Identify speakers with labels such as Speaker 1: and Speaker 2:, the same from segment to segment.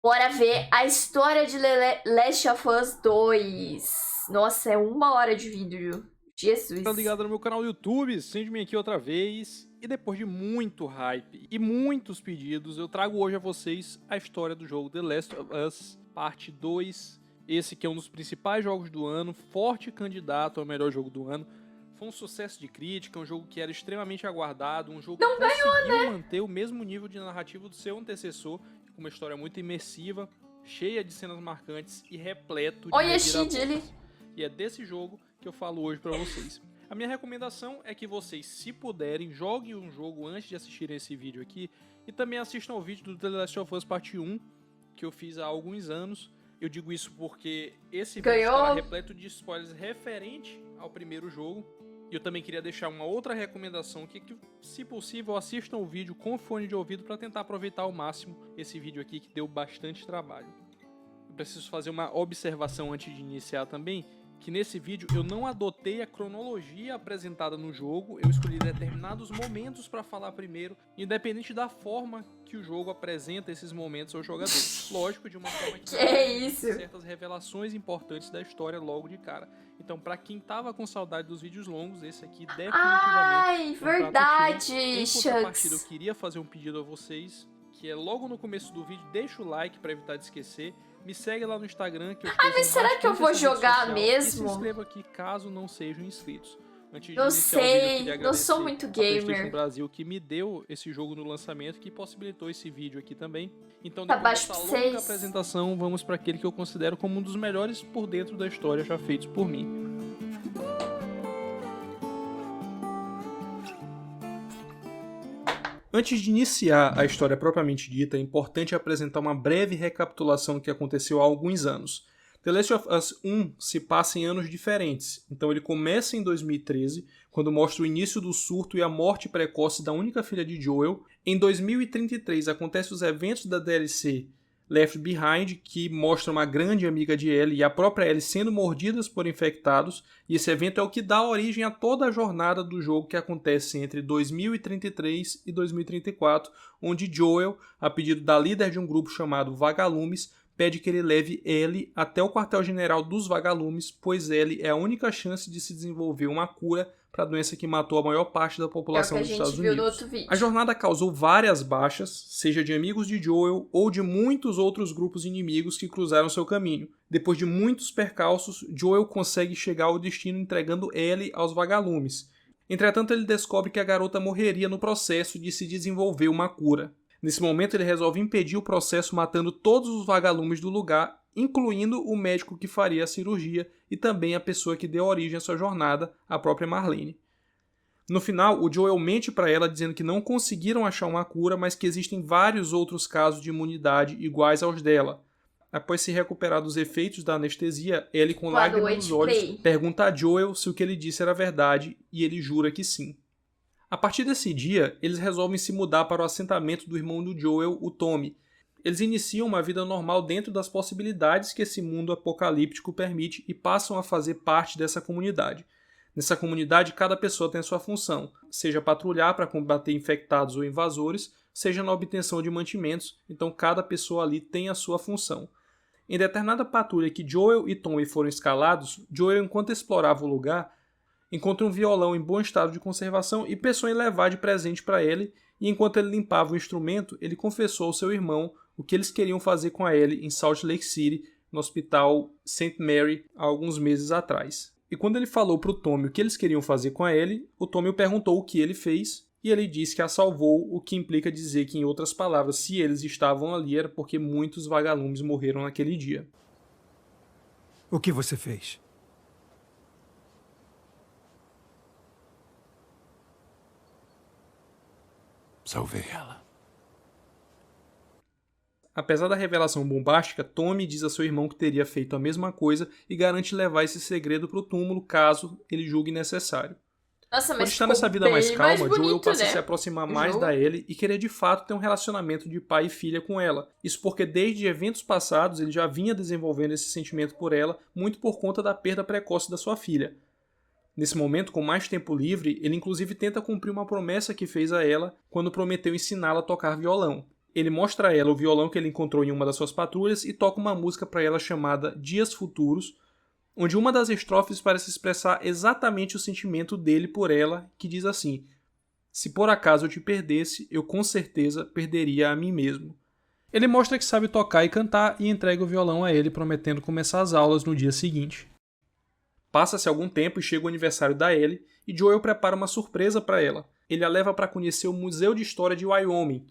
Speaker 1: Bora ver a história de Last of Us 2. Nossa, é 1 hora de vídeo. Jesus.
Speaker 2: Tá ligado no meu canal do YouTube, sente-me aqui outra vez. E depois de muito hype e muitos pedidos, eu trago hoje a vocês a história do jogo The Last of Us Parte 2. Esse que é um dos principais jogos do ano, forte candidato ao melhor jogo do ano. Foi um sucesso de crítica, um jogo que era extremamente aguardado, um jogo que conseguiu manter o mesmo nível de narrativa do seu antecessor, com uma história muito imersiva, cheia de cenas marcantes e repleto de reviravoltas. E é desse jogo que eu falo hoje pra vocês. A minha recomendação é que vocês, se puderem, joguem um jogo antes de assistirem esse vídeo aqui e também assistam ao vídeo do The Last of Us Parte 1, que eu fiz há alguns anos. Eu digo isso porque esse vídeo estará repleto de spoilers referente ao primeiro jogo. E eu também queria deixar uma outra recomendação que se possível, assistam o vídeo com fone de ouvido para tentar aproveitar ao máximo esse vídeo aqui que deu bastante trabalho. Eu preciso fazer uma observação antes de iniciar também, que nesse vídeo eu não adotei a cronologia apresentada no jogo, eu escolhi determinados momentos para falar primeiro, independente da forma que o jogo apresenta esses momentos aos jogadores. Lógico, de uma forma que certas revelações importantes da história logo de cara. Então, para quem tava com saudade dos vídeos longos, esse aqui definitivamente
Speaker 1: verdade,
Speaker 2: em contrapartida, eu queria fazer um pedido a vocês, que é logo no começo do vídeo, deixa o like para evitar de esquecer. Me segue lá no Instagram que eu
Speaker 1: mas será que eu vou jogar mesmo?
Speaker 2: E se inscreva aqui caso não sejam inscritos. Antes de
Speaker 1: não
Speaker 2: iniciar o vídeo, eu queria
Speaker 1: não sou muito gamer.
Speaker 2: PlayStation Brasil que me deu esse jogo no lançamento, que possibilitou esse vídeo aqui também. Então, depois dessa longa apresentação, vamos para aquele que eu considero como um dos melhores por dentro da história já feitos por mim. Antes de iniciar a história propriamente dita, é importante apresentar uma breve recapitulação do que aconteceu há alguns anos. The Last of Us 1 se passa em anos diferentes, então ele começa em 2013, quando mostra o início do surto e a morte precoce da única filha de Joel. Em 2033 acontecem os eventos da DLC Left Behind, que mostra uma grande amiga de Ellie e a própria Ellie sendo mordidas por infectados, e esse evento é o que dá origem a toda a jornada do jogo que acontece entre 2033 e 2034, onde Joel, a pedido da líder de um grupo chamado Vagalumes, pede que ele leve Ellie até o quartel-general dos Vagalumes, pois Ellie é a única chance de se desenvolver uma cura para a doença que matou a maior parte da população dos Estados Unidos. A jornada causou várias baixas, seja de amigos de Joel ou de muitos outros grupos inimigos que cruzaram seu caminho. Depois de muitos percalços, Joel consegue chegar ao destino entregando Ellie aos Vagalumes. Entretanto, ele descobre que a garota morreria no processo de se desenvolver uma cura. Nesse momento, ele resolve impedir o processo matando todos os vagalumes do lugar, incluindo o médico que faria a cirurgia e também a pessoa que deu origem à sua jornada, a própria Marlene. No final, o Joel mente para ela dizendo que não conseguiram achar uma cura, mas que existem vários outros casos de imunidade iguais aos dela. Após se recuperar dos efeitos da anestesia, Ellie, com lágrimas nos olhos, pergunta a Joel se o que ele disse era verdade e ele jura que sim. A partir desse dia, eles resolvem se mudar para o assentamento do irmão do Joel, o Tommy. Eles iniciam uma vida normal dentro das possibilidades que esse mundo apocalíptico permite e passam a fazer parte dessa comunidade. Nessa comunidade, cada pessoa tem a sua função, seja patrulhar para combater infectados ou invasores, seja na obtenção de mantimentos, então cada pessoa ali tem a sua função. Em determinada patrulha que Joel e Tommy foram escalados, Joel, enquanto explorava o lugar, encontra um violão em bom estado de conservação e pensou em levar de presente para ele, e enquanto ele limpava o instrumento, ele confessou ao seu irmão o que eles queriam fazer com a Ellie em Salt Lake City, no hospital St. Mary, há alguns meses atrás. E quando ele falou para o Tommy o que eles queriam fazer com a Ellie, o Tommy perguntou o que ele fez, e ele disse que a salvou, o que implica dizer que, em outras palavras, se eles estavam ali era porque muitos vagalumes morreram naquele dia.
Speaker 3: O que você fez? Salvei ela.
Speaker 2: Apesar da revelação bombástica, Tommy diz a seu irmão que teria feito a mesma coisa e garante levar esse segredo para o túmulo caso ele julgue necessário.
Speaker 1: Nossa,
Speaker 2: Por
Speaker 1: mas
Speaker 2: estar nessa vida mais calma, Joel passa a se
Speaker 1: né?
Speaker 2: aproximar mais da Ellie e querer de fato ter um relacionamento de pai e filha com ela. Isso porque desde eventos passados ele já vinha desenvolvendo esse sentimento por ela, muito por conta da perda precoce da sua filha. Nesse momento, com mais tempo livre, ele inclusive tenta cumprir uma promessa que fez a ela quando prometeu ensiná-la a tocar violão. Ele mostra a ela o violão que ele encontrou em uma das suas patrulhas e toca uma música para ela chamada Dias Futuros, onde uma das estrofes parece expressar exatamente o sentimento dele por ela, que diz assim: se por acaso eu te perdesse, eu com certeza perderia a mim mesmo. Ele mostra que sabe tocar e cantar e entrega o violão a ele, prometendo começar as aulas no dia seguinte. Passa-se algum tempo e chega o aniversário da Ellie, e Joel prepara uma surpresa para ela. Ele a leva para conhecer o Museu de História de Wyoming.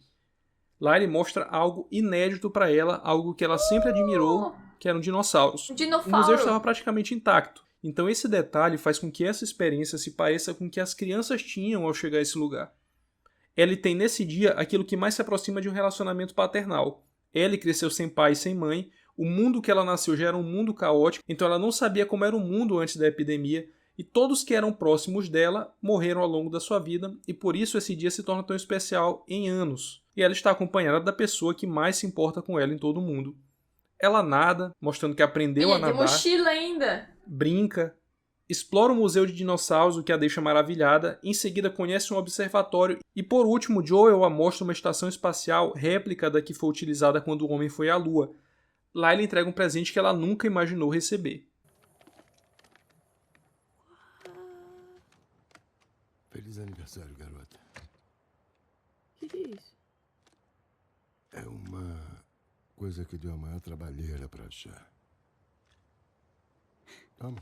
Speaker 2: Lá ele mostra algo inédito para ela, algo que ela sempre admirou, que eram dinossauros. O museu estava praticamente intacto. Então esse detalhe faz com que essa experiência se pareça com o que as crianças tinham ao chegar a esse lugar. Ellie tem nesse dia aquilo que mais se aproxima de um relacionamento paternal. Ellie cresceu sem pai e sem mãe, o mundo que ela nasceu já era um mundo caótico, então ela não sabia como era o mundo antes da epidemia, e todos que eram próximos dela morreram ao longo da sua vida, e por isso esse dia se torna tão especial em anos. E ela está acompanhada da pessoa que mais se importa com ela em todo o mundo. Ela nada, mostrando que aprendeu a nadar.
Speaker 1: Tem mochila ainda.
Speaker 2: Brinca, explora o museu de dinossauros, o que a deixa maravilhada, em seguida conhece um observatório e por último Joel a mostra uma estação espacial réplica da que foi utilizada quando o homem foi à Lua. Lá ele entrega um presente que ela nunca imaginou receber.
Speaker 3: Feliz aniversário, garota.
Speaker 4: O que é isso?
Speaker 3: É uma coisa que deu a maior trabalheira pra achar. Toma.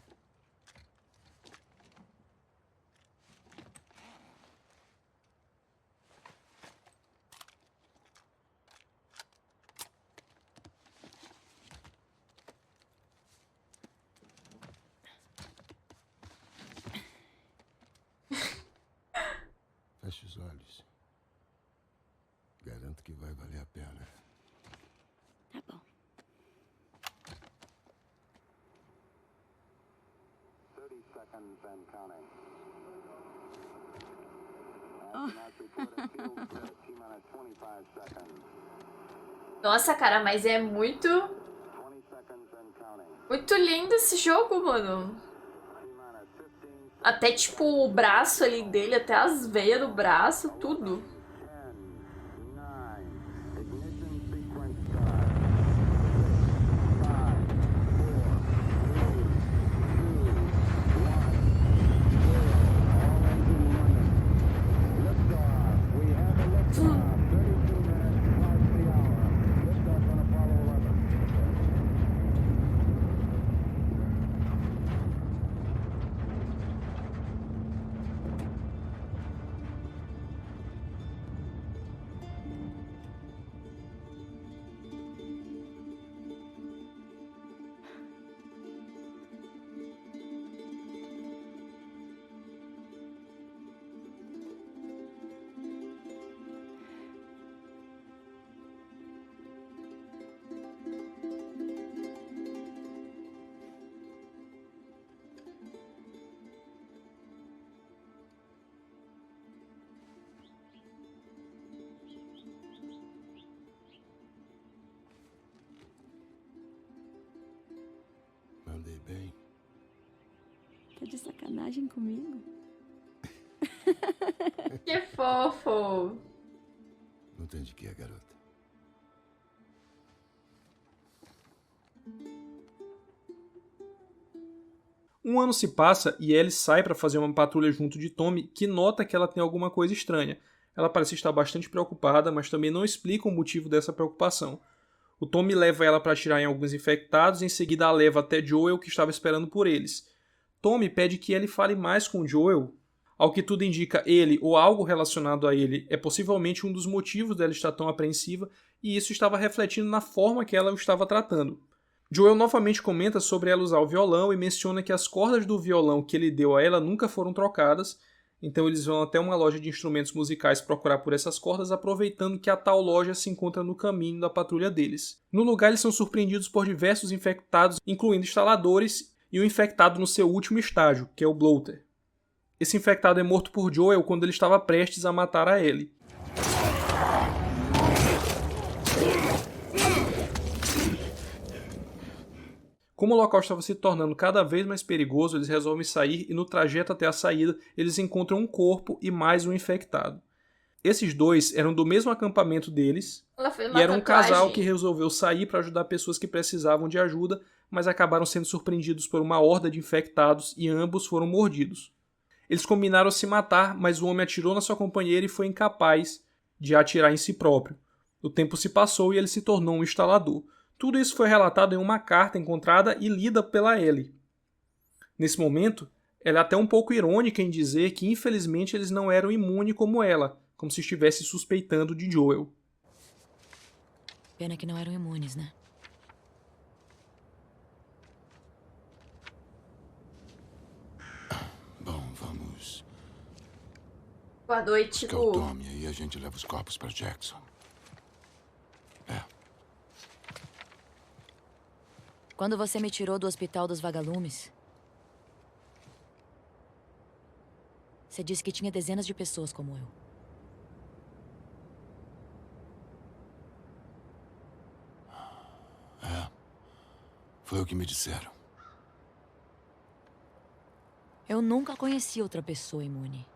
Speaker 3: Feche os olhos. Garanto que vai valer a pena.
Speaker 4: Tá bom.
Speaker 1: Nossa, cara, mas é muito lindo esse jogo, mano. Até, tipo, o braço ali dele, até as veias do braço, tudo.
Speaker 3: Mandei bem.
Speaker 4: Tá de sacanagem comigo?
Speaker 1: Que fofo.
Speaker 3: Não tem de quê, garota.
Speaker 2: Um ano se passa e Ellie sai para fazer uma patrulha junto de Tommy, que nota que ela tem alguma coisa estranha. Ela parece estar bastante preocupada, mas também não explica o motivo dessa preocupação. O Tommy leva ela para atirar em alguns infectados e em seguida a leva até Joel, que estava esperando por eles. Tommy pede que Ellie fale mais com Joel. Ao que tudo indica, ele, ou algo relacionado a ele, é possivelmente um dos motivos dela estar tão apreensiva, e isso estava refletindo na forma que ela o estava tratando. Joel novamente comenta sobre ela usar o violão e menciona que as cordas do violão que ele deu a ela nunca foram trocadas, então eles vão até uma loja de instrumentos musicais procurar por essas cordas, aproveitando que a tal loja se encontra no caminho da patrulha deles. No lugar eles são surpreendidos por diversos infectados, incluindo instaladores e o infectado no seu último estágio, que é o Bloater. Esse infectado é morto por Joel quando ele estava prestes a matar a Ellie. Como o local estava se tornando cada vez mais perigoso, eles resolvem sair e no trajeto até a saída eles encontram um corpo e mais um infectado. Esses dois eram do mesmo acampamento deles
Speaker 1: Ela fez
Speaker 2: e
Speaker 1: uma
Speaker 2: era um
Speaker 1: tatuagem.
Speaker 2: casal que resolveu sair para ajudar pessoas que precisavam de ajuda, mas acabaram sendo surpreendidos por uma horda de infectados e ambos foram mordidos. Eles combinaram se matar, mas o homem atirou na sua companheira e foi incapaz de atirar em si próprio. O tempo se passou e ele se tornou um instalador. Tudo isso foi relatado em uma carta encontrada e lida pela Ellie. Nesse momento, ela é até um pouco irônica em dizer que infelizmente eles não eram imunes como ela, como se estivesse suspeitando de Joel.
Speaker 5: Pena que não eram imunes, né?
Speaker 3: Bom, vamos.
Speaker 1: Boa noite,
Speaker 3: Que eu
Speaker 1: Lu.
Speaker 3: tome, aí a gente leva os corpos para Jackson.
Speaker 5: Quando você me tirou do hospital dos vagalumes, você disse que tinha dezenas de pessoas como eu.
Speaker 3: Foi o que me disseram.
Speaker 5: Eu nunca conheci outra pessoa imune.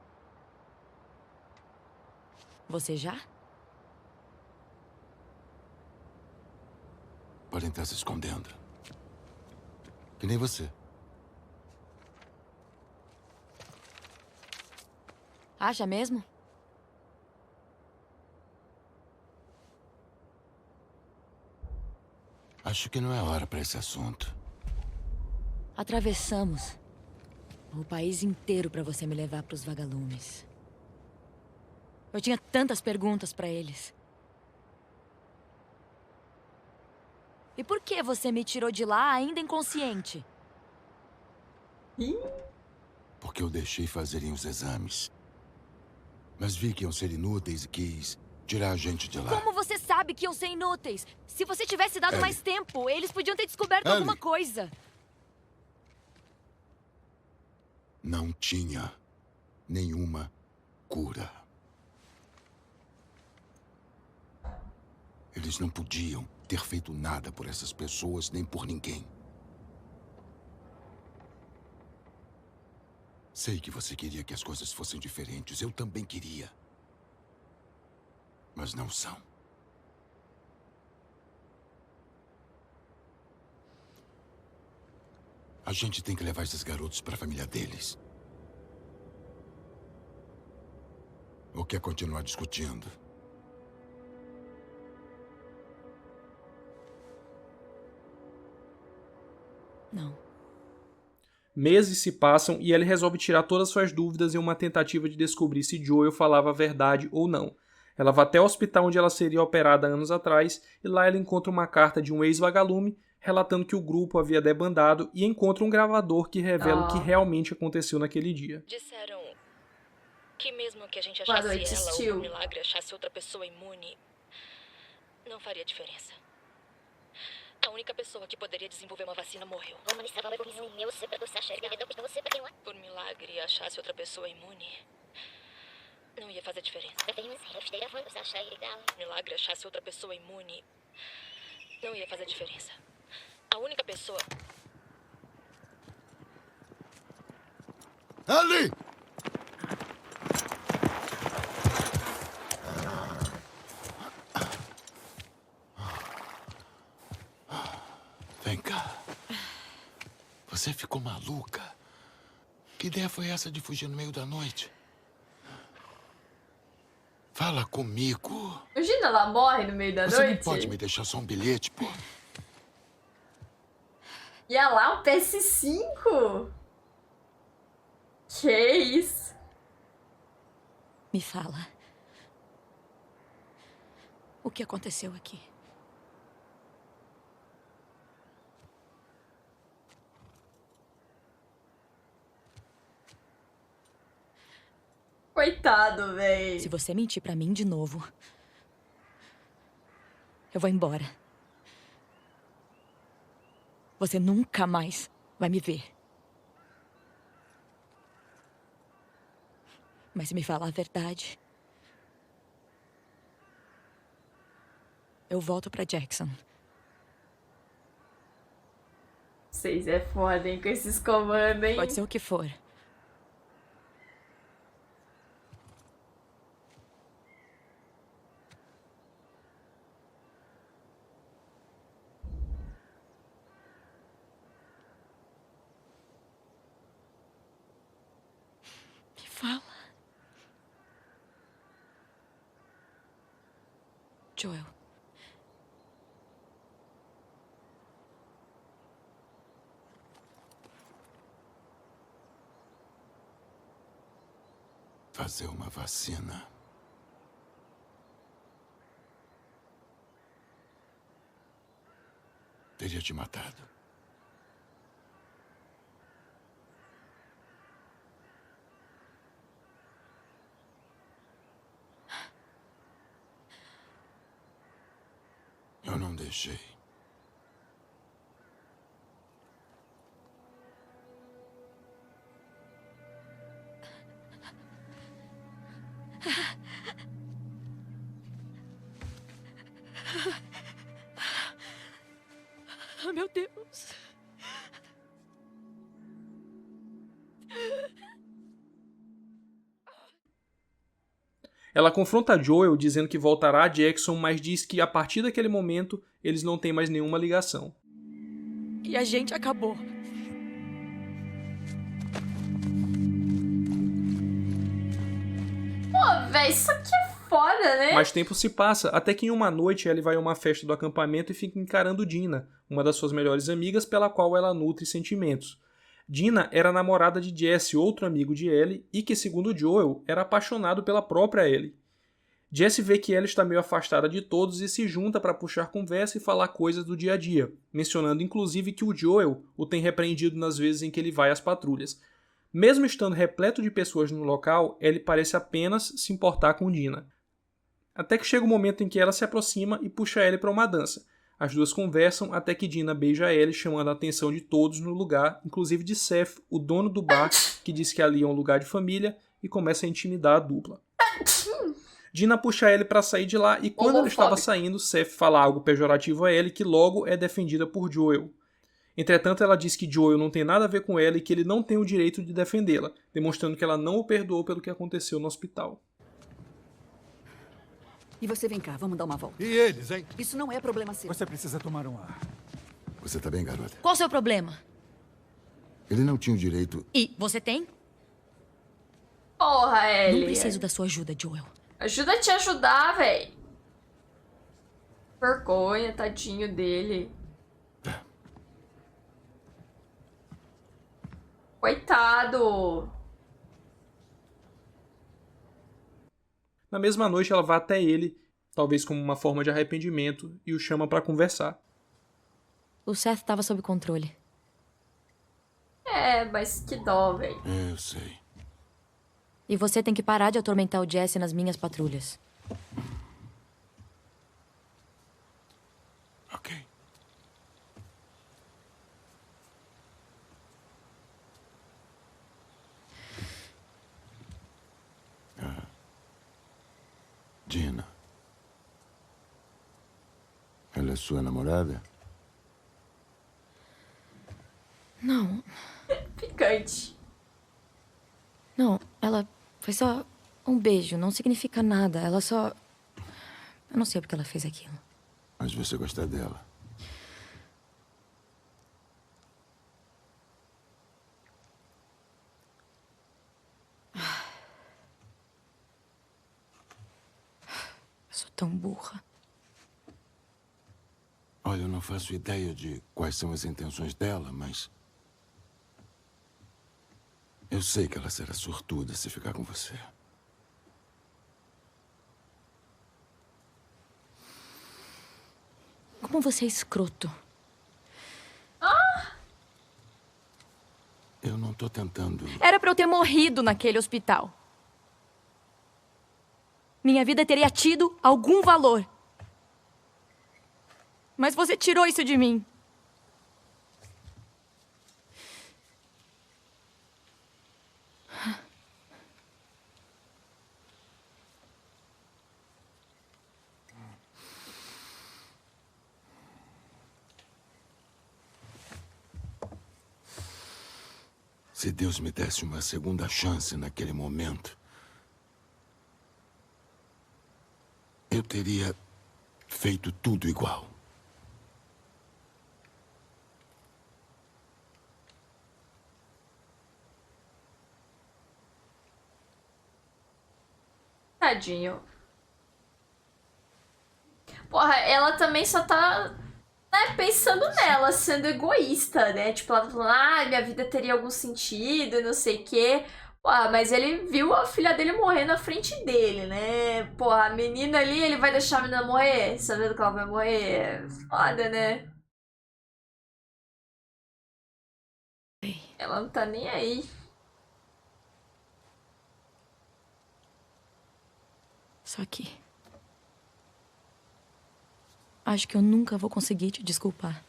Speaker 5: Você já?
Speaker 3: Podem estar se escondendo. Que nem você.
Speaker 5: Acha mesmo?
Speaker 3: Acho que não é hora para esse assunto.
Speaker 5: Atravessamos o país inteiro pra você me levar pros vagalumes. Eu tinha tantas perguntas pra eles. E por que você me tirou de lá ainda inconsciente?
Speaker 3: Porque eu deixei fazerem os exames. Mas vi que iam ser inúteis e quis tirar a gente de lá.
Speaker 5: Como você sabe que iam ser inúteis? Se você tivesse dado
Speaker 3: Ellie.
Speaker 5: mais tempo, eles podiam ter descoberto
Speaker 3: Ellie.
Speaker 5: alguma coisa.
Speaker 3: Não tinha nenhuma cura. Eles não podiam ter feito nada por essas pessoas, nem por ninguém. Sei que você queria que as coisas fossem diferentes. Eu também queria. Mas não são. A gente tem que levar esses garotos para a família deles. Ou quer continuar discutindo?
Speaker 5: Não.
Speaker 2: Meses se passam e ele resolve tirar todas suas dúvidas em uma tentativa de descobrir se Joel falava a verdade ou não. Ela vai até o hospital onde ela seria operada anos atrás e lá ela encontra uma carta de um ex-vagalume relatando que o grupo havia debandado e encontra um gravador que revela o que realmente aconteceu naquele dia.
Speaker 5: Disseram que mesmo que a gente
Speaker 1: Boa
Speaker 5: achasse
Speaker 1: noite,
Speaker 5: ela ou
Speaker 1: Stu.
Speaker 5: por milagre achasse outra pessoa imune, não faria diferença. A única pessoa que poderia desenvolver uma vacina morreu. Por milagre achasse outra pessoa imune, não ia fazer diferença. Milagre achasse outra pessoa imune, não ia fazer diferença. A única pessoa...
Speaker 3: Ali! Vem cá. Você ficou maluca? Que ideia foi essa de fugir no meio da noite? Fala comigo.
Speaker 1: Imagina, ela morre no meio da
Speaker 3: Você
Speaker 1: noite.
Speaker 3: não pode me deixar só um bilhete, pô.
Speaker 1: E olha lá, um PS5. Que isso?
Speaker 5: Me fala. O que aconteceu aqui?
Speaker 1: Coitado, véi.
Speaker 5: Se você mentir pra mim de novo, eu vou embora. Você nunca mais vai me ver. Mas se me falar a verdade, eu volto pra Jackson.
Speaker 1: Vocês é foda, hein, com esses comandos, hein?
Speaker 5: Pode ser o que for. Joel.
Speaker 3: Fazer uma vacina. Teria te matado. Eu não deixei.
Speaker 5: Oh, meu Deus.
Speaker 2: Ela confronta Joel dizendo que voltará a Jackson, mas diz que a partir daquele momento eles não têm mais nenhuma ligação.
Speaker 5: E a gente acabou.
Speaker 1: Pô, véi, isso aqui é foda, né?
Speaker 2: Mais tempo se passa, até que em uma noite ele vai a uma festa do acampamento e fica encarando Dina, uma das suas melhores amigas pela qual ela nutre sentimentos. Dina era namorada de Jesse, outro amigo de Ellie, e que, segundo Joel, era apaixonado pela própria Ellie. Jesse vê que Ellie está meio afastada de todos e se junta para puxar conversa e falar coisas do dia a dia, mencionando inclusive que o Joel o tem repreendido nas vezes em que ele vai às patrulhas. Mesmo estando repleto de pessoas no local, Ellie parece apenas se importar com Dina. Até que chega o momento em que ela se aproxima e puxa Ellie para uma dança. As duas conversam até que Dina beija Ellie, chamando a atenção de todos no lugar, inclusive de Seth, o dono do bar, que diz que ali é um lugar de família, e começa a intimidar a dupla. Dina puxa Ellie para sair de lá e quando ela estava saindo, Seth fala algo pejorativo a Ellie que logo é defendida por Joel. Entretanto, ela diz que Joel não tem nada a ver com ela e que ele não tem o direito de defendê-la, demonstrando que ela não o perdoou pelo que aconteceu no hospital.
Speaker 6: E você, vem cá, vamos dar uma volta.
Speaker 7: E eles, hein?
Speaker 6: Isso não é problema seu.
Speaker 7: Você precisa tomar um ar.
Speaker 3: Você tá bem, garota?
Speaker 5: Qual o seu problema?
Speaker 3: Ele não tinha o direito...
Speaker 5: E você tem?
Speaker 1: Porra, Ellie.
Speaker 5: Não preciso da sua ajuda, Joel.
Speaker 1: Ajuda a te ajudar, véi. Vergonha, tadinho dele. Coitado.
Speaker 2: Na mesma noite, ela vai até ele, talvez como uma forma de arrependimento, e o chama para conversar.
Speaker 5: O Seth estava sob controle.
Speaker 1: É, mas que dó, véi.
Speaker 3: Eu sei.
Speaker 5: E você tem que parar de atormentar o Jesse nas minhas patrulhas.
Speaker 3: Ok. Dina. Ela é sua namorada?
Speaker 5: Não,
Speaker 1: Picante.
Speaker 5: não. Ela foi só um beijo. Não significa nada. Ela só... Eu não sei porque ela fez aquilo.
Speaker 3: Mas você gosta dela.
Speaker 5: Eu sou tão burra.
Speaker 3: Olha, eu não faço ideia de quais são as intenções dela, mas... eu sei que ela será sortuda se ficar com você.
Speaker 5: Como você é escroto.
Speaker 3: Eu não tô tentando...
Speaker 5: Era pra eu ter morrido naquele hospital. Minha vida teria tido algum valor. Mas você tirou isso de mim.
Speaker 3: Se Deus me desse uma segunda chance naquele momento, eu teria feito tudo igual.
Speaker 1: Tadinho. Porra, ela também só tá, né, pensando nela, sendo egoísta, né? Tipo, ela tá falando, ah, minha vida teria algum sentido, não sei o quê. Porra, mas ele viu a filha dele morrer na frente dele, né? Porra, a menina ali, ele vai deixar a menina morrer, sabendo que ela vai morrer. Foda, né? Ela não tá nem aí.
Speaker 5: Só que... acho que eu nunca vou conseguir te desculpar.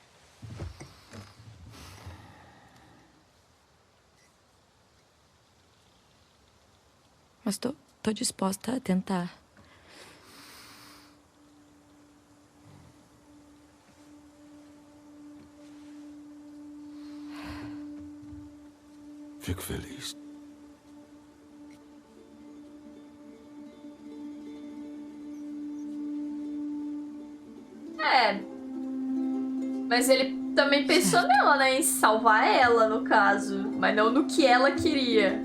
Speaker 5: Mas tô disposta a tentar.
Speaker 3: Fico feliz.
Speaker 1: É. Mas ele também pensou nela, né? Em salvar ela, no caso. Mas não no que ela queria.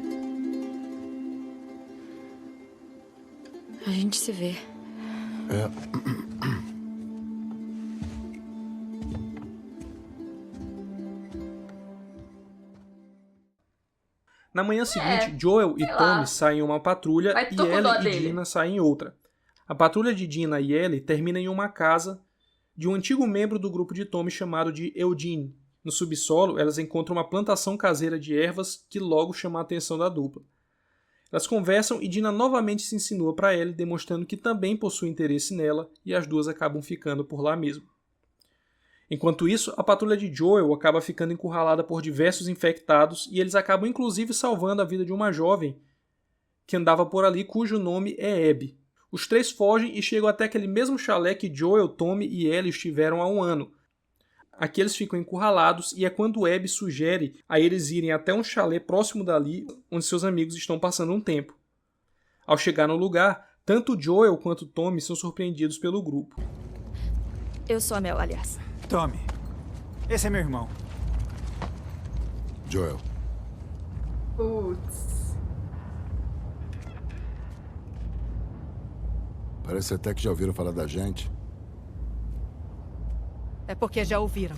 Speaker 5: A gente se vê.
Speaker 2: Na manhã seguinte, Joel e
Speaker 1: sei lá.
Speaker 2: Tommy saem em uma patrulha
Speaker 1: Mas
Speaker 2: e
Speaker 1: tô com dó
Speaker 2: Ellie e
Speaker 1: dele.
Speaker 2: Dina saem em outra. A patrulha de Dina e Ellie termina em uma casa de um antigo membro do grupo de Tommy chamado de Eugene. No subsolo, elas encontram uma plantação caseira de ervas que logo chama a atenção da dupla. Elas conversam e Dina novamente se insinua para Ellie, demonstrando que também possui interesse nela, e as duas acabam ficando por lá mesmo. Enquanto isso, a patrulha de Joel acaba ficando encurralada por diversos infectados e eles acabam inclusive salvando a vida de uma jovem que andava por ali cujo nome é Abby. Os três fogem e chegam até aquele mesmo chalé que Joel, Tommy e Ellie estiveram há um ano. Aqui eles ficam encurralados e é quando Abby sugere a eles irem até um chalé próximo dali, onde seus amigos estão passando um tempo. Ao chegar no lugar, tanto Joel quanto Tommy são surpreendidos pelo grupo.
Speaker 4: Eu sou a Mel, aliás.
Speaker 7: Tommy, esse é meu irmão.
Speaker 3: Joel,
Speaker 1: Putz.
Speaker 3: parece até que já ouviram falar da gente.
Speaker 6: É porque já ouviram.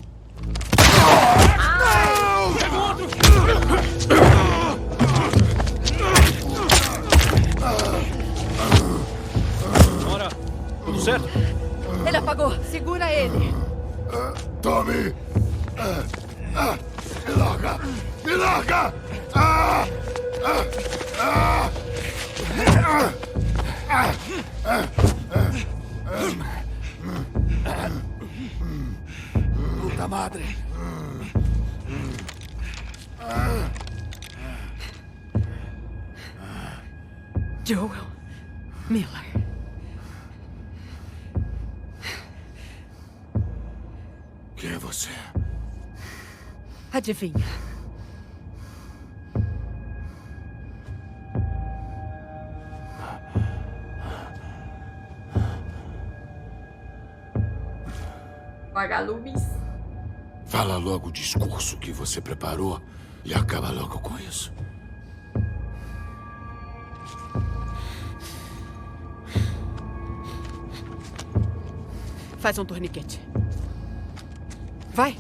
Speaker 7: Ora, tudo certo?
Speaker 6: Ele apagou. Segura ele.
Speaker 3: Tommy! Me larga! Me larga! Puta madre!
Speaker 6: Joel Miller.
Speaker 3: Quem é você?
Speaker 6: Adivinha?
Speaker 1: Vagalumes.
Speaker 3: Fala logo o discurso que você preparou e acaba logo com isso.
Speaker 6: Faz um torniquete. Vai.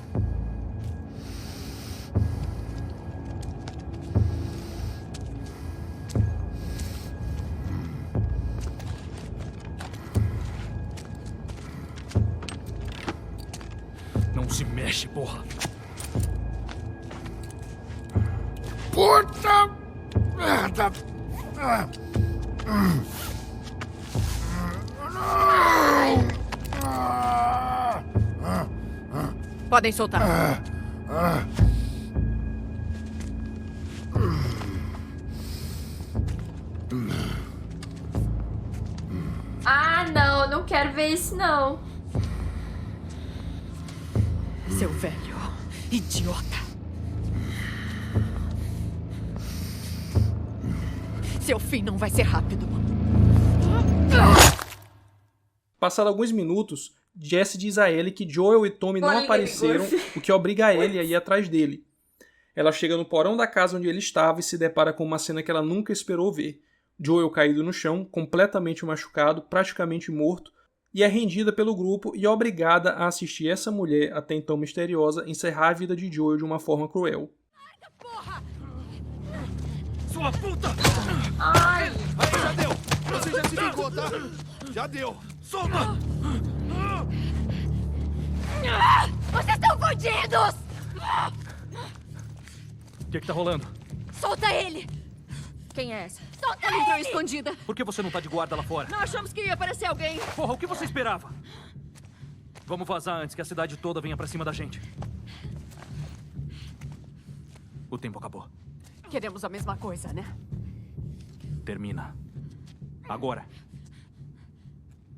Speaker 7: Não se mexe, porra.
Speaker 3: Puta merda!
Speaker 6: Podem soltar.
Speaker 1: Ah, não, não quero ver isso, não.
Speaker 6: Seu velho idiota. Seu fim não vai ser rápido.
Speaker 2: Passados alguns minutos, Jesse diz a Ellie que Joel e Tommy não
Speaker 1: Olha,
Speaker 2: apareceram, o que obriga a Ellie a ir atrás dele. Ela chega no porão da casa onde ele estava e se depara com uma cena que ela nunca esperou ver. Joel caído no chão, completamente machucado, praticamente morto, e é rendida pelo grupo e obrigada a assistir essa mulher, até então misteriosa, encerrar a vida de Joel de uma forma cruel.
Speaker 7: Sua puta!
Speaker 1: Ai,
Speaker 3: Aí, já deu! Você já se vingou, tá? Já deu!
Speaker 7: Solta!
Speaker 5: Vocês estão fodidos!
Speaker 7: O que tá rolando?
Speaker 5: Solta ele!
Speaker 6: Quem é essa?
Speaker 5: Solta
Speaker 6: Ela entrou
Speaker 5: ele!
Speaker 6: escondida.
Speaker 7: Por que você não tá de guarda lá fora?
Speaker 6: Não achamos que ia aparecer alguém.
Speaker 7: Porra, o que você esperava? Vamos vazar antes que a cidade toda venha pra cima da gente. O tempo acabou.
Speaker 6: Queremos a mesma coisa, né?
Speaker 7: Termina. Agora.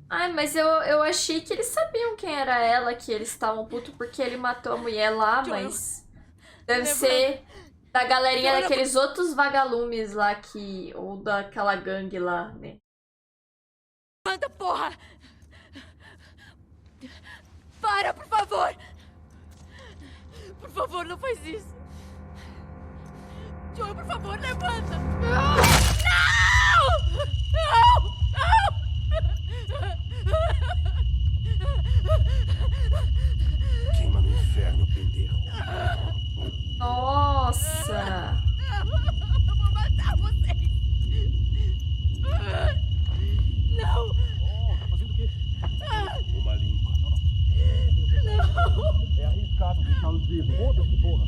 Speaker 1: ai, mas eu achei que eles sabiam quem era ela, que eles estavam putos porque ele matou a mulher lá, mas deve ser da galerinha daqueles outros vagalumes lá que, ou daquela gangue lá, né?
Speaker 5: Manda, porra! Para, por favor! Por favor, não faz isso! Joel, por favor, levanta! Não!
Speaker 3: Queima no inferno, pendejo.
Speaker 1: Nossa!
Speaker 5: Eu vou matar vocês! Não!
Speaker 7: Tá fazendo o quê?
Speaker 3: Uma limpa.
Speaker 7: É arriscado deixá-los vivos. Foda-se, porra.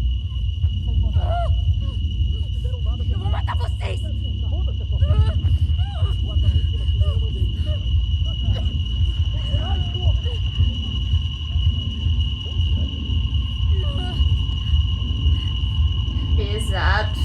Speaker 5: Eu vou matar vocês!
Speaker 7: Foda-se, sua
Speaker 1: Pesado.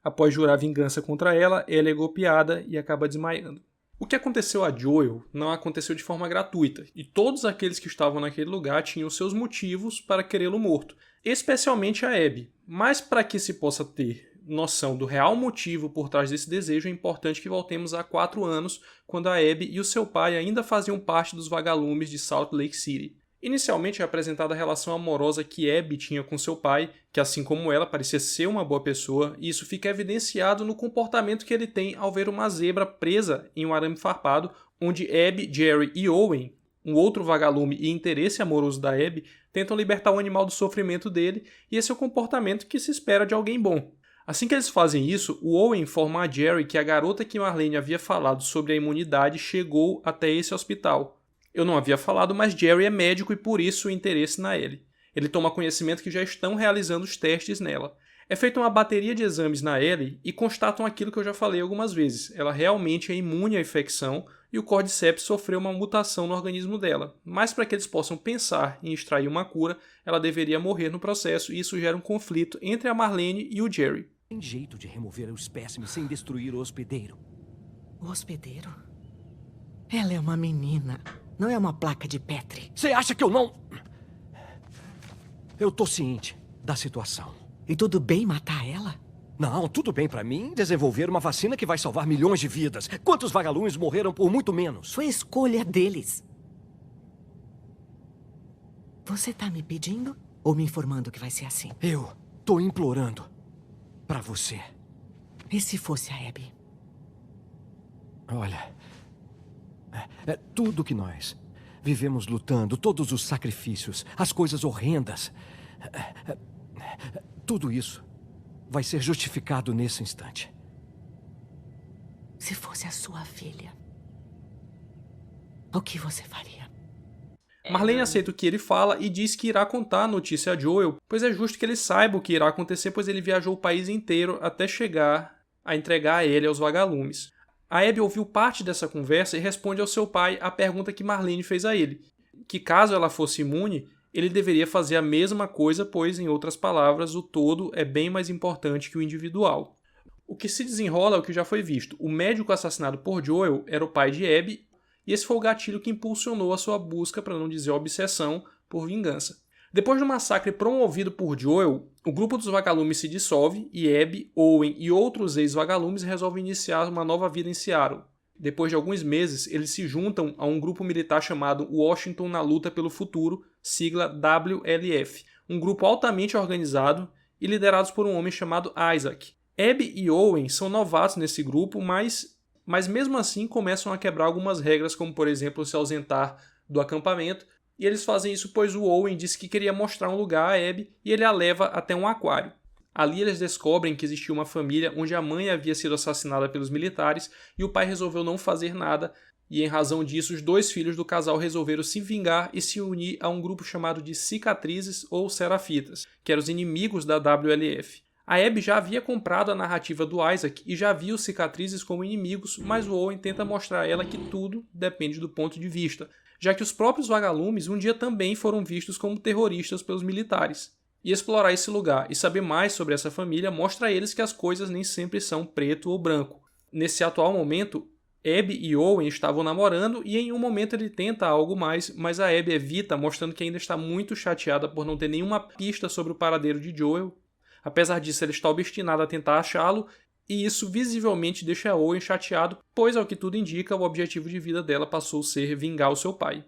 Speaker 2: Após jurar vingança contra ela, ela é golpeada e acaba desmaiando. O que aconteceu a Joel não aconteceu de forma gratuita, e todos aqueles que estavam naquele lugar tinham seus motivos para querê-lo morto, especialmente a Abby. Mas para que se possa ter noção do real motivo por trás desse desejo, é importante que voltemos a 4 anos, quando a Abby e o seu pai ainda faziam parte dos vagalumes de Salt Lake City. Inicialmente é apresentada a relação amorosa que Abby tinha com seu pai, que assim como ela parecia ser uma boa pessoa, e isso fica evidenciado no comportamento que ele tem ao ver uma zebra presa em um arame farpado, onde Abby, Jerry e Owen, um outro vagalume e interesse amoroso da Abby, tentam libertar o animal do sofrimento dele, e esse é o comportamento que se espera de alguém bom. Assim que eles fazem isso, o Owen informa a Jerry que a garota que Marlene havia falado sobre a imunidade chegou até esse hospital. Eu não havia falado, mas Jerry é médico e por isso o interesse na Ellie. Ele toma conhecimento que já estão realizando os testes nela. É feita uma bateria de exames na Ellie e constatam aquilo que eu já falei algumas vezes. Ela realmente é imune à infecção e o Cordyceps sofreu uma mutação no organismo dela. Mas para que eles possam pensar em extrair uma cura, ela deveria morrer no processo e isso gera um conflito entre a Marlene e o Jerry.
Speaker 8: Tem jeito de remover o espécime sem destruir o hospedeiro.
Speaker 9: O hospedeiro? Ela é uma menina, não é uma placa de Petri.
Speaker 8: Você acha que eu não... Eu tô ciente da situação.
Speaker 9: E tudo bem matar ela?
Speaker 8: Não, tudo bem pra mim desenvolver uma vacina que vai salvar milhões de vidas. Quantos vagalumes morreram por muito menos?
Speaker 9: Foi escolha deles. Você tá me pedindo ou me informando que vai ser assim?
Speaker 8: Eu tô implorando pra você.
Speaker 9: E se fosse a Abby?
Speaker 8: Olha, é tudo que nós vivemos lutando, todos os sacrifícios, as coisas horrendas, tudo isso vai ser justificado nesse instante.
Speaker 9: Se fosse a sua filha, o que você faria?
Speaker 2: Marlene aceita o que ele fala e diz que irá contar a notícia a Joel, pois é justo que ele saiba o que irá acontecer, pois ele viajou o país inteiro até chegar a entregar a ele aos vagalumes. A Abby ouviu parte dessa conversa e responde ao seu pai a pergunta que Marlene fez a ele, que caso ela fosse imune, ele deveria fazer a mesma coisa, pois, em outras palavras, o todo é bem mais importante que o individual. O que se desenrola é o que já foi visto. O médico assassinado por Joel era o pai de Abby, e esse foi o gatilho que impulsionou a sua busca, para não dizer obsessão, por vingança. Depois do massacre promovido por Joel, o grupo dos vagalumes se dissolve e Abby, Owen e outros ex-vagalumes resolvem iniciar uma nova vida em Seattle. Depois de alguns meses, eles se juntam a um grupo militar chamado Washington na Luta pelo Futuro, sigla WLF, um grupo altamente organizado e liderados por um homem chamado Isaac. Abby e Owen são novatos nesse grupo, mas mesmo assim começam a quebrar algumas regras, como por exemplo se ausentar do acampamento, e eles fazem isso pois o Owen disse que queria mostrar um lugar a Abby e ele a leva até um aquário. Ali eles descobrem que existia uma família onde a mãe havia sido assassinada pelos militares e o pai resolveu não fazer nada, e em razão disso os 2 filhos do casal resolveram se vingar e se unir a um grupo chamado de Cicatrizes ou Serafitas, que eram os inimigos da WLF. A Abby já havia comprado a narrativa do Isaac e já via os Cicatrizes como inimigos, mas o Owen tenta mostrar a ela que tudo depende do ponto de vista, já que os próprios vagalumes um dia também foram vistos como terroristas pelos militares. E explorar esse lugar e saber mais sobre essa família mostra a eles que as coisas nem sempre são preto ou branco. Nesse atual momento, Abby e Owen estavam namorando e em um momento ele tenta algo mais, mas a Abby evita, mostrando que ainda está muito chateada por não ter nenhuma pista sobre o paradeiro de Joel. Apesar disso, ela está obstinada a tentar achá-lo, e isso visivelmente deixa Owen chateado, pois, ao que tudo indica, o objetivo de vida dela passou a ser vingar o seu pai.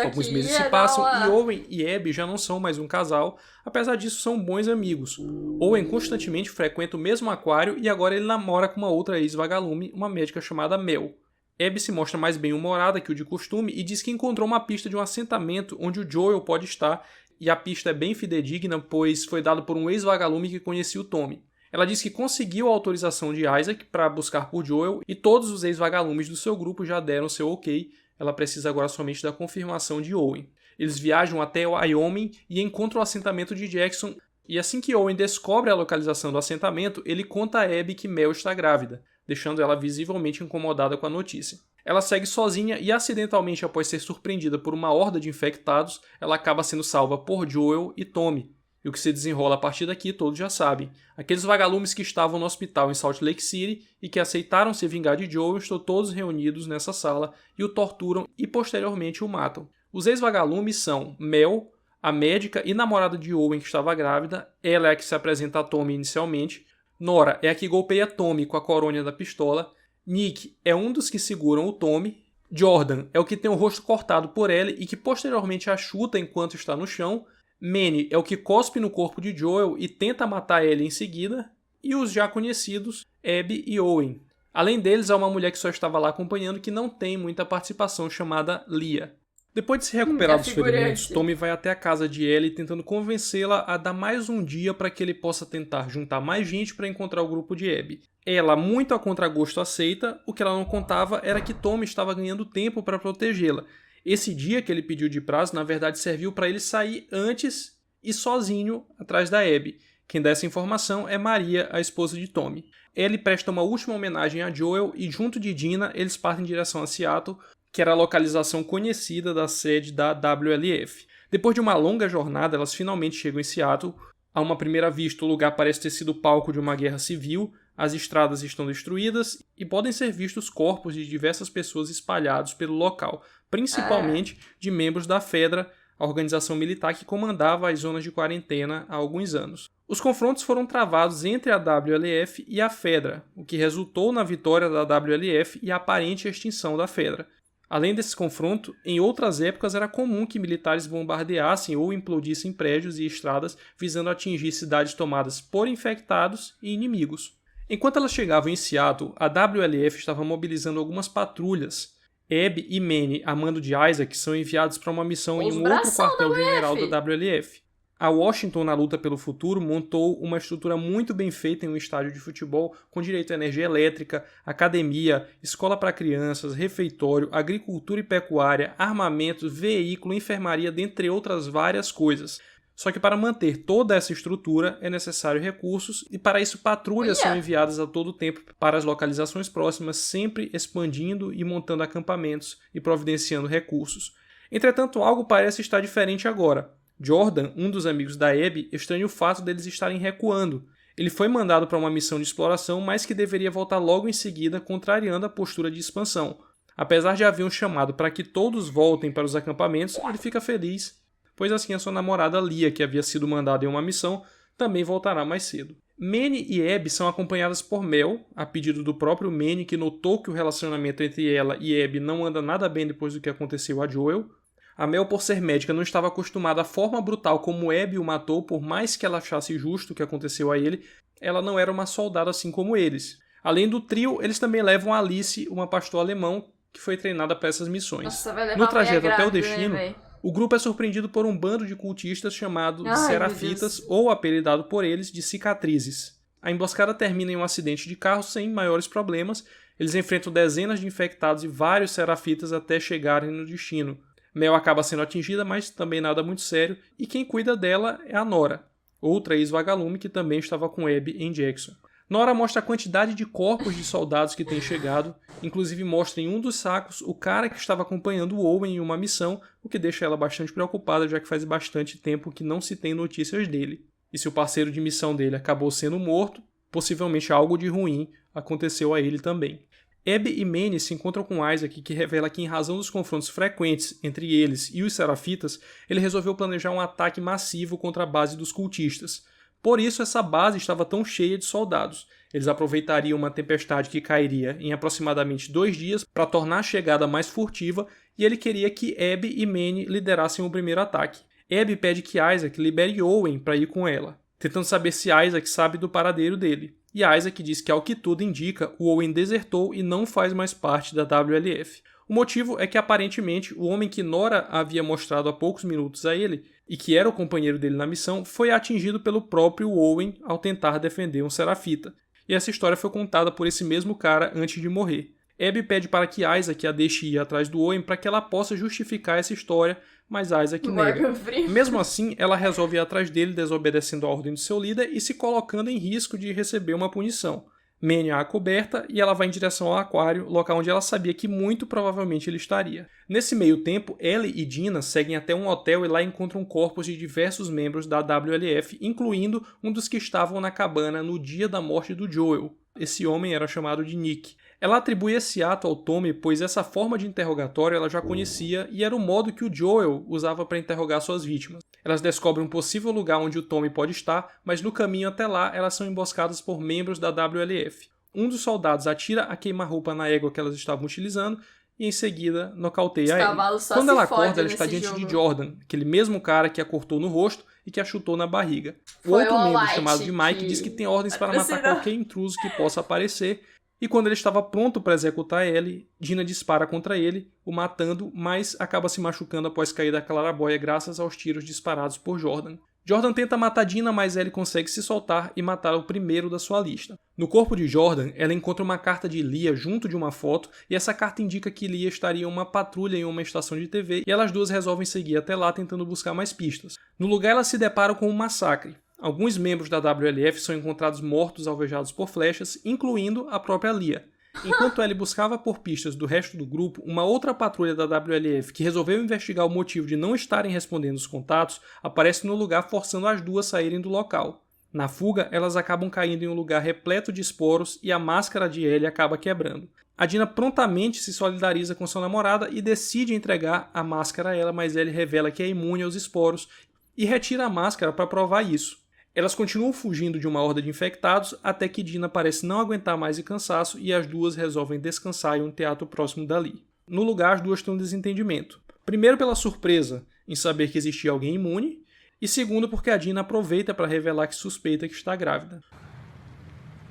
Speaker 2: Alguns meses se passam e Owen e Abby já não são mais um casal, apesar disso são bons amigos. Owen constantemente frequenta o mesmo aquário e agora ele namora com uma outra ex-vagalume, uma médica chamada Mel. Abby se mostra mais bem-humorada que o de costume e diz que encontrou uma pista de um assentamento onde o Joel pode estar, e a pista é bem fidedigna, pois foi dado por um ex-vagalume que conhecia o Tommy. Ela diz que conseguiu a autorização de Isaac para buscar por Joel e todos os ex-vagalumes do seu grupo já deram seu ok, ela precisa agora somente da confirmação de Owen. Eles viajam até Wyoming e encontram o assentamento de Jackson, e assim que Owen descobre a localização do assentamento, ele conta a Abby que Mel está grávida, deixando ela visivelmente incomodada com a notícia. Ela segue sozinha e acidentalmente, após ser surpreendida por uma horda de infectados, ela acaba sendo salva por Joel e Tommy. E o que se desenrola a partir daqui todos já sabem. Aqueles vagalumes que estavam no hospital em Salt Lake City e que aceitaram se vingar de Joel estão todos reunidos nessa sala e o torturam e posteriormente o matam. Os ex-vagalumes são Mel, a médica e namorada de Owen que estava grávida, ela é a que se apresenta a Tommy inicialmente, Nora é a que golpeia Tommy com a coronha da pistola, Nick é um dos que seguram o Tommy, Jordan é o que tem o rosto cortado por Ellie e que posteriormente a chuta enquanto está no chão, Manny é o que cospe no corpo de Joel e tenta matar Ellie em seguida, e os já conhecidos Abby e Owen. Além deles, há uma mulher que só estava lá acompanhando que não tem muita participação, chamada Leah. Depois de se recuperar dos ferimentos, Tommy vai até a casa de Ellie tentando convencê-la a dar mais um dia para que ele possa tentar juntar mais gente para encontrar o grupo de Abby. Ela, muito a contragosto, aceita, o que ela não contava era que Tommy estava ganhando tempo para protegê-la. Esse dia que ele pediu de prazo, na verdade, serviu para ele sair antes e sozinho atrás da Abby. Quem dá essa informação é Maria, a esposa de Tommy. Ellie presta uma última homenagem a Joel e, junto de Dina, eles partem em direção a Seattle, que era a localização conhecida da sede da WLF. Depois de uma longa jornada, elas finalmente chegam em Seattle. A uma primeira vista, o lugar parece ter sido palco de uma guerra civil, as estradas estão destruídas e podem ser vistos corpos de diversas pessoas espalhados pelo local, principalmente de membros da FEDRA, a organização militar que comandava as zonas de quarentena há alguns anos. Os confrontos foram travados entre a WLF e a FEDRA, o que resultou na vitória da WLF e a aparente extinção da FEDRA. Além desse confronto, em outras épocas era comum que militares bombardeassem ou implodissem prédios e estradas visando atingir cidades tomadas por infectados e inimigos. Enquanto elas chegavam em Seattle, a WLF estava mobilizando algumas patrulhas. Abby e Manny, a mando de Isaac, são enviados para uma missão em um outro quartel-general da WLF. A Washington, na luta pelo futuro, montou uma estrutura muito bem feita em um estádio de futebol com direito à energia elétrica, academia, escola para crianças, refeitório, agricultura e pecuária, armamento, veículo, enfermaria, dentre outras várias coisas. Só que para manter toda essa estrutura é necessário recursos e para isso patrulhas são enviadas a todo tempo para as localizações próximas, sempre expandindo e montando acampamentos e providenciando recursos. Entretanto, algo parece estar diferente agora. Jordan, um dos amigos da Abby, estranha o fato deles estarem recuando. Ele foi mandado para uma missão de exploração, mas que deveria voltar logo em seguida, contrariando a postura de expansão. Apesar de haver um chamado para que todos voltem para os acampamentos, ele fica feliz, pois assim a sua namorada Leah, que havia sido mandada em uma missão, também voltará mais cedo. Manny e Abby são acompanhadas por Mel, a pedido do próprio Manny, que notou que o relacionamento entre ela e Abby não anda nada bem depois do que aconteceu a Joel. A Mel, por ser médica, não estava acostumada à forma brutal como Abby o matou, por mais que ela achasse justo o que aconteceu a ele, ela não era uma soldada assim como eles. Além do trio, eles também levam a Alice, uma pastor alemão, que foi treinada para essas missões.
Speaker 1: Nossa, vai levar
Speaker 2: No
Speaker 1: a mulher
Speaker 2: trajeto até o
Speaker 1: grávida,
Speaker 2: destino,
Speaker 1: né, véi?
Speaker 2: o grupo é surpreendido por um bando de cultistas chamado
Speaker 1: Ai,
Speaker 2: Serafitas, ou apelidado por eles de Cicatrizes. A emboscada termina em um acidente de carro sem maiores problemas. Eles enfrentam dezenas de infectados e vários Serafitas até chegarem no destino. Mel acaba sendo atingida, mas também nada muito sério, e quem cuida dela é a Nora, outra ex-vagalume que também estava com Abby em Jackson. Nora mostra a quantidade de corpos de soldados que têm chegado, inclusive mostra em um dos sacos o cara que estava acompanhando o Owen em uma missão, o que deixa ela bastante preocupada, já que faz bastante tempo que não se tem notícias dele. E se o parceiro de missão dele acabou sendo morto, possivelmente algo de ruim aconteceu a ele também. Abby e Manny se encontram com Isaac, que revela que, em razão dos confrontos frequentes entre eles e os Serafitas, ele resolveu planejar um ataque massivo contra a base dos cultistas. Por isso, essa base estava tão cheia de soldados. Eles aproveitariam uma tempestade que cairia em aproximadamente 2 dias para tornar a chegada mais furtiva, e ele queria que Abby e Manny liderassem o primeiro ataque. Abby pede que Isaac libere Owen para ir com ela, tentando saber se Isaac sabe do paradeiro dele. E Isaac diz que, ao que tudo indica, o Owen desertou e não faz mais parte da WLF. O motivo é que, aparentemente, o homem que Nora havia mostrado há poucos minutos a ele, e que era o companheiro dele na missão, foi atingido pelo próprio Owen ao tentar defender um Serafita. E essa história foi contada por esse mesmo cara antes de morrer. Abby pede para que Isaac a deixe ir atrás do Owen para que ela possa justificar essa história, mas Isaac nega. Mesmo assim, ela resolve ir atrás dele, desobedecendo a ordem do seu líder e se colocando em risco de receber uma punição. Manny a coberta e ela vai em direção ao aquário, local onde ela sabia que muito provavelmente ele estaria. Nesse meio tempo, Ellie e Dina seguem até um hotel e lá encontram corpos de diversos membros da WLF, incluindo um dos que estavam na cabana no dia da morte do Joel. Esse homem era chamado de Nick. Ela atribui esse ato ao Tommy, pois essa forma de interrogatório ela já conhecia e era o modo que o Joel usava para interrogar suas vítimas. Elas descobrem um possível lugar onde o Tommy pode estar, mas no caminho até lá elas são emboscadas por membros da WLF. Um dos soldados atira a queima-roupa na égua que elas estavam utilizando e em seguida nocauteia ela. Quando ela acorda, ela está diante de Jordan, aquele mesmo cara que a cortou no rosto e que a chutou na barriga. O outro membro, chamado de Mike, diz que tem ordens para matar qualquer intruso que possa aparecer. E quando ele estava pronto para executar Ellie, Dina dispara contra ele, o matando, mas acaba se machucando após cair da claraboia graças aos tiros disparados por Jordan. Jordan tenta matar Dina, mas Ellie consegue se soltar e matar o primeiro da sua lista. No corpo de Jordan, ela encontra uma carta de Leah junto de uma foto, e essa carta indica que Leah estaria em uma patrulha em uma estação de TV, e elas duas resolvem seguir até lá tentando buscar mais pistas. No lugar, elas se deparam com um massacre. Alguns membros da WLF são encontrados mortos alvejados por flechas, incluindo a própria Leah. Enquanto Ellie buscava por pistas do resto do grupo, uma outra patrulha da WLF, que resolveu investigar o motivo de não estarem respondendo os contatos, aparece no lugar forçando as duas a saírem do local. Na fuga, elas acabam caindo em um lugar repleto de esporos e a máscara de Ellie acaba quebrando. A Dina prontamente se solidariza com sua namorada e decide entregar a máscara a ela, mas Ellie revela que é imune aos esporos e retira a máscara para provar isso. Elas continuam fugindo de uma horda de infectados até que Dina parece não aguentar mais o cansaço e as duas resolvem descansar em um teatro próximo dali. No lugar, as duas têm um desentendimento. Primeiro pela surpresa em saber que existia alguém imune, e segundo porque a Dina aproveita para revelar que suspeita que está grávida.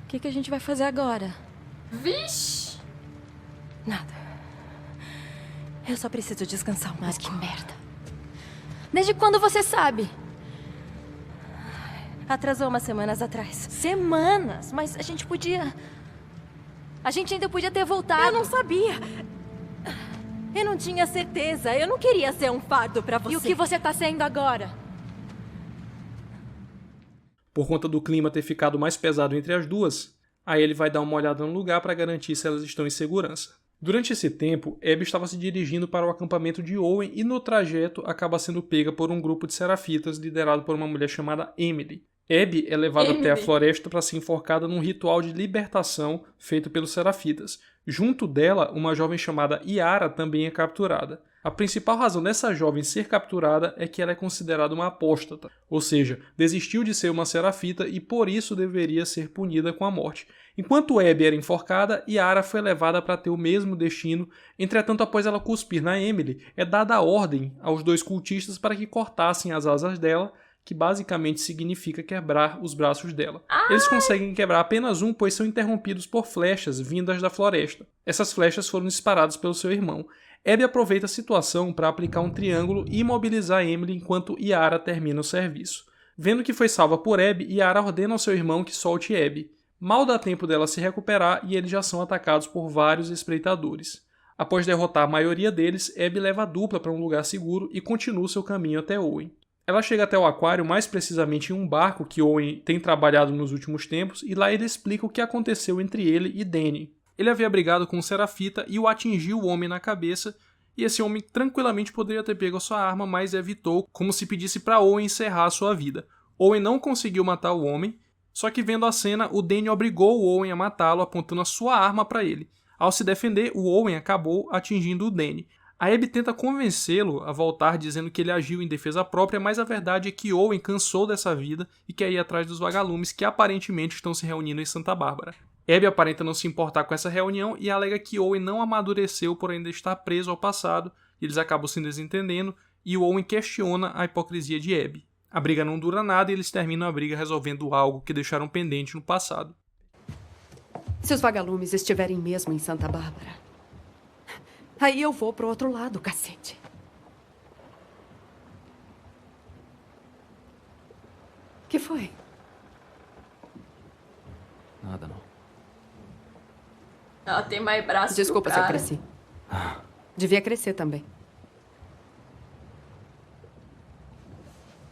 Speaker 5: O que a gente vai fazer agora?
Speaker 1: Vixe!
Speaker 4: Nada. Eu só preciso descansar um pouco.
Speaker 5: Mas que merda. Desde quando você sabe?
Speaker 4: Atrasou umas semanas atrás.
Speaker 5: Semanas? Mas a gente podia... A gente ainda podia ter voltado.
Speaker 4: Eu não sabia. Eu não tinha certeza. Eu não queria ser um fardo pra você.
Speaker 5: E o que você tá sendo agora?
Speaker 2: Por conta do clima ter ficado mais pesado entre as duas, aí ele vai dar uma olhada no lugar para garantir se elas estão em segurança. Durante esse tempo, Abby estava se dirigindo para o acampamento de Owen e no trajeto acaba sendo pega por um grupo de serafitas liderado por uma mulher chamada Emily. Abby é levada até a floresta para ser enforcada num ritual de libertação feito pelos serafitas. Junto dela, uma jovem chamada Yara também é capturada. A principal razão dessa jovem ser capturada é que ela é considerada uma apóstata, ou seja, desistiu de ser uma serafita e por isso deveria ser punida com a morte. Enquanto Abby era enforcada, Yara foi levada para ter o mesmo destino. Entretanto, após ela cuspir na Emily, é dada a ordem aos 2 cultistas para que cortassem as asas dela, que basicamente significa quebrar os braços dela. Eles conseguem quebrar apenas um, pois são interrompidos por flechas vindas da floresta. Essas flechas foram disparadas pelo seu irmão. Abby aproveita a situação para aplicar um triângulo e imobilizar Emily enquanto Yara termina o serviço. Vendo que foi salva por Abby, Yara ordena ao seu irmão que solte Abby. Mal dá tempo dela se recuperar e eles já são atacados por vários espreitadores. Após derrotar a maioria deles, Abby leva a dupla para um lugar seguro e continua seu caminho até Owen. Ela chega até o aquário, mais precisamente em um barco que Owen tem trabalhado nos últimos tempos, e lá ele explica o que aconteceu entre ele e Danny. Ele havia brigado com o Serafita e o atingiu o homem na cabeça, e esse homem tranquilamente poderia ter pego a sua arma, mas evitou, como se pedisse para Owen encerrar a sua vida. Owen não conseguiu matar o homem, só que vendo a cena, o Danny obrigou o Owen a matá-lo, apontando a sua arma para ele. Ao se defender, o Owen acabou atingindo o Danny. A Abby tenta convencê-lo a voltar, dizendo que ele agiu em defesa própria, mas a verdade é que Owen cansou dessa vida e quer ir atrás dos vagalumes que aparentemente estão se reunindo em Santa Bárbara. Abby aparenta não se importar com essa reunião e alega que Owen não amadureceu por ainda estar preso ao passado, e eles acabam se desentendendo, e o Owen questiona a hipocrisia de Abby. A briga não dura nada e eles terminam a briga resolvendo algo que deixaram pendente no passado.
Speaker 6: Se os vagalumes estiverem mesmo em Santa Bárbara, aí eu vou pro outro lado, cacete. Que foi?
Speaker 7: Nada, não.
Speaker 1: Ela tem mais braço que o
Speaker 6: Desculpa se eu
Speaker 1: cara.
Speaker 6: cresci. Devia crescer também.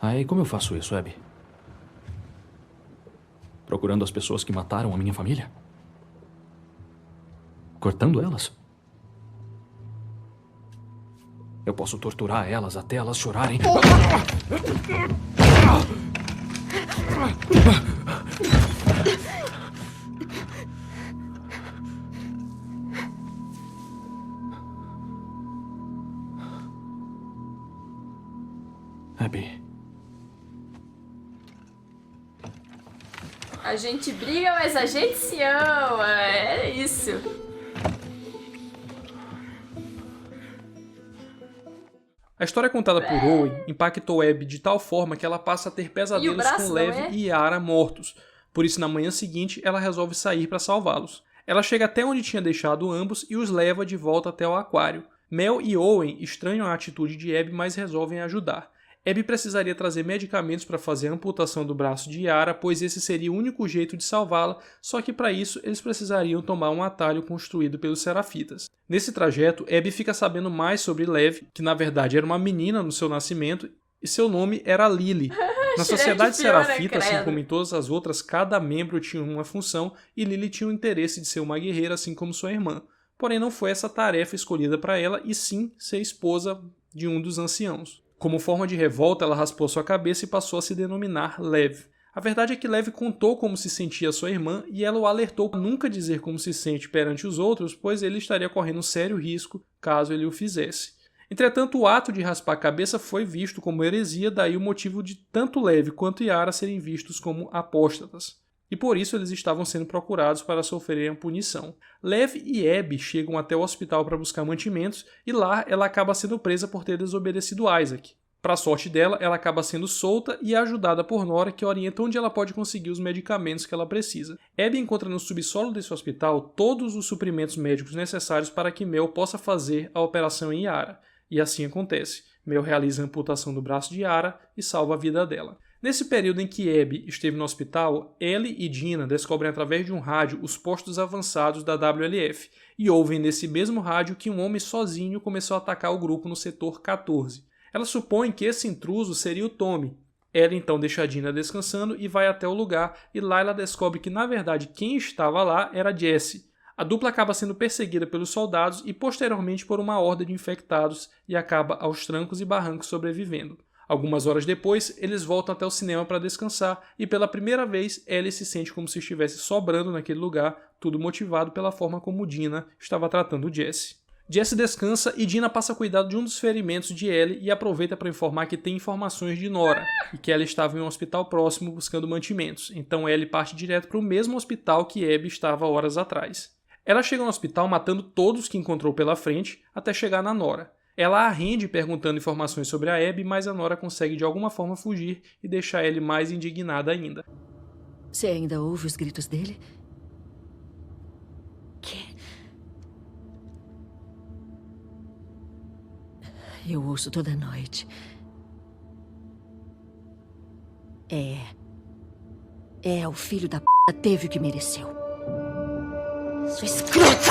Speaker 7: Aí, como eu faço isso, Abby? Procurando as pessoas que mataram a minha família? Cortando elas? Eu posso torturar elas até elas chorarem. Abby.
Speaker 1: A gente briga, mas a gente se ama. É isso.
Speaker 2: A história contada por Owen impactou Abby de tal forma que ela passa a ter pesadelos
Speaker 1: braço
Speaker 2: com
Speaker 1: não
Speaker 2: Lev
Speaker 1: é?
Speaker 2: e Yara mortos. Por isso, na manhã seguinte, ela resolve sair para salvá-los. Ela chega até onde tinha deixado ambos e os leva de volta até o aquário. Mel e Owen estranham a atitude de Abby, mas resolvem ajudar. Abby precisaria trazer medicamentos para fazer a amputação do braço de Yara, pois esse seria o único jeito de salvá-la, só que para isso eles precisariam tomar um atalho construído pelos Serafitas. Nesse trajeto, Abby fica sabendo mais sobre Lev, que na verdade era uma menina no seu nascimento, e seu nome era Lily. Na sociedade Serafita, assim como em todas as outras, cada membro tinha uma função e Lily tinha o interesse de ser uma guerreira assim como sua irmã. Porém, não foi essa tarefa escolhida para ela, e sim ser esposa de um dos anciãos. Como forma de revolta, ela raspou sua cabeça e passou a se denominar Lev. A verdade é que Lev contou como se sentia sua irmã e ela o alertou a nunca dizer como se sente perante os outros, pois ele estaria correndo sério risco caso ele o fizesse. Entretanto, o ato de raspar a cabeça foi visto como heresia, daí o motivo de tanto Lev quanto Yara serem vistos como apóstatas. E por isso eles estavam sendo procurados para sofrerem a punição. Lev e Abby chegam até o hospital para buscar mantimentos e lá ela acaba sendo presa por ter desobedecido Isaac. Para a sorte dela, ela acaba sendo solta e ajudada por Nora, que orienta onde ela pode conseguir os medicamentos que ela precisa. Abby encontra no subsolo desse hospital todos os suprimentos médicos necessários para que Mel possa fazer a operação em Yara. E assim acontece. Mel realiza a amputação do braço de Yara e salva a vida dela. Nesse período em que Abby esteve no hospital, Ellie e Dina descobrem através de um rádio os postos avançados da WLF e ouvem nesse mesmo rádio que um homem sozinho começou a atacar o grupo no setor 14. Ela supõe que esse intruso seria o Tommy. Ellie então deixa a Dina descansando e vai até o lugar, e lá ela descobre que na verdade quem estava lá era Jesse. A dupla acaba sendo perseguida pelos soldados e posteriormente por uma horda de infectados e acaba aos trancos e barrancos sobrevivendo. Algumas horas depois, eles voltam até o cinema para descansar e pela primeira vez Ellie se sente como se estivesse sobrando naquele lugar, tudo motivado pela forma como Dina estava tratando Jesse. Jesse descansa e Dina passa a cuidar de um dos ferimentos de Ellie e aproveita para informar que tem informações de Nora e que ela estava em um hospital próximo buscando mantimentos. Então Ellie parte direto para o mesmo hospital que Abby estava horas atrás. Ela chega no hospital matando todos que encontrou pela frente até chegar na Nora. Ela a rende perguntando informações sobre a Abby, mas a Nora consegue de alguma forma fugir e deixar Ellie mais indignada ainda.
Speaker 5: Você ainda ouve os gritos dele? Que? Eu ouço toda noite. O filho da p teve o que mereceu. Sua escrota!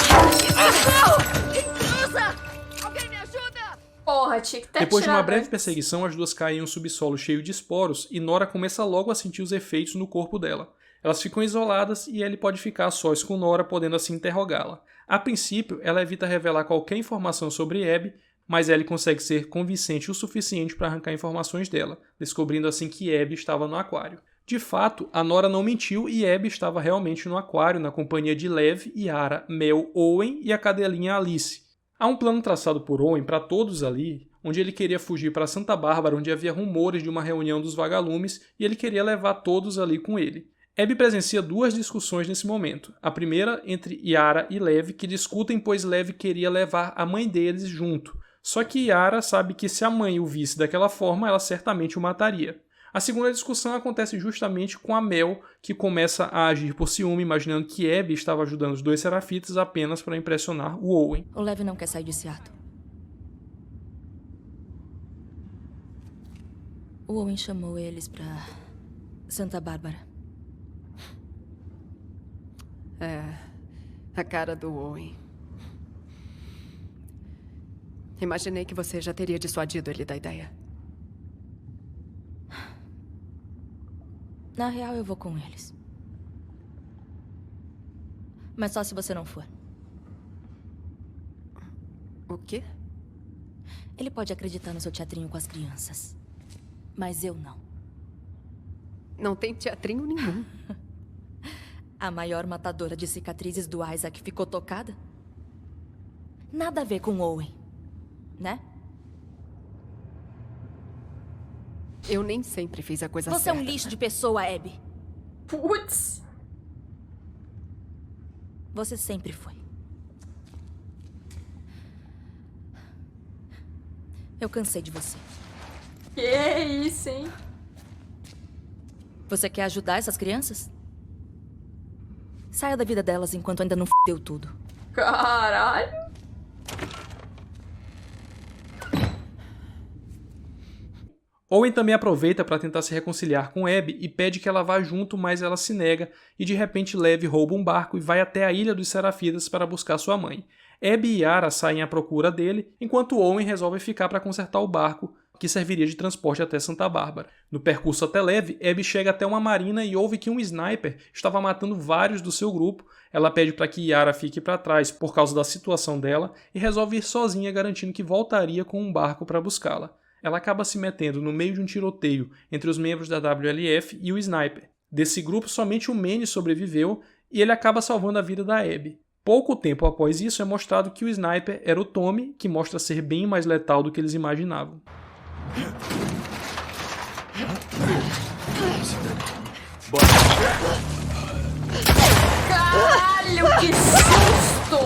Speaker 4: Alguém me ajuda!
Speaker 1: Porra, tinha que ter
Speaker 2: Depois de uma
Speaker 1: tirado
Speaker 2: breve
Speaker 1: antes.
Speaker 2: perseguição, as duas caem em um subsolo cheio de esporos e Nora começa logo a sentir os efeitos no corpo dela. Elas ficam isoladas e Ellie pode ficar a sós com Nora, podendo assim interrogá-la. A princípio, ela evita revelar qualquer informação sobre Abby, mas Ellie consegue ser convincente o suficiente para arrancar informações dela, descobrindo assim que Abby estava no aquário. De fato, a Nora não mentiu e Abby estava realmente no aquário, na companhia de Lev, Yara, Mel, Owen e a cadelinha Alice. Há um plano traçado por Owen para todos ali, onde ele queria fugir para Santa Bárbara, onde havia rumores de uma reunião dos vagalumes, e ele queria levar todos ali com ele. Abby presencia duas discussões nesse momento. A primeira entre Yara e Lev, que discutem pois Lev queria levar a mãe deles junto. Só que Yara sabe que se a mãe o visse daquela forma, ela certamente o mataria. A segunda discussão acontece justamente com a Mel, que começa a agir por ciúme, imaginando que Abby estava ajudando os dois Serafitas apenas para impressionar o Owen.
Speaker 5: O Lev não quer sair de Seattle. O Owen chamou eles pra Santa Bárbara.
Speaker 6: A cara do Owen. Imaginei que você já teria dissuadido ele da ideia.
Speaker 5: Na real, eu vou com eles. Mas só se você não for.
Speaker 6: O quê?
Speaker 5: Ele pode acreditar no seu teatrinho com as crianças. Mas eu não.
Speaker 6: Não tem teatrinho nenhum.
Speaker 5: A maior matadora de cicatrizes do Isaac ficou tocada? Nada a ver com Owen, né?
Speaker 6: Eu nem sempre fiz a coisa
Speaker 5: Você
Speaker 6: certa.
Speaker 5: é um lixo de pessoa, Abby.
Speaker 1: Putz.
Speaker 5: Você sempre foi. Eu cansei de você.
Speaker 1: Que isso, hein?
Speaker 5: Você quer ajudar essas crianças? Saia da vida delas enquanto ainda não fudeu tudo.
Speaker 1: Caralho.
Speaker 2: Owen também aproveita para tentar se reconciliar com Abby e pede que ela vá junto, mas ela se nega e de repente Lev rouba um barco e vai até a Ilha dos Serafitas para buscar sua mãe. Abby e Yara saem à procura dele, enquanto Owen resolve ficar para consertar o barco que serviria de transporte até Santa Bárbara. No percurso até Lev, Abby chega até uma marina e ouve que um sniper estava matando vários do seu grupo. Ela pede para que Yara fique para trás por causa da situação dela e resolve ir sozinha, garantindo que voltaria com um barco para buscá-la. Ela acaba se metendo no meio de um tiroteio entre os membros da WLF e o sniper. Desse grupo, somente o Manny sobreviveu e ele acaba salvando a vida da Abby. Pouco tempo após isso, é mostrado que o sniper era o Tommy, que mostra ser bem mais letal do que eles imaginavam.
Speaker 1: Caralho, que susto!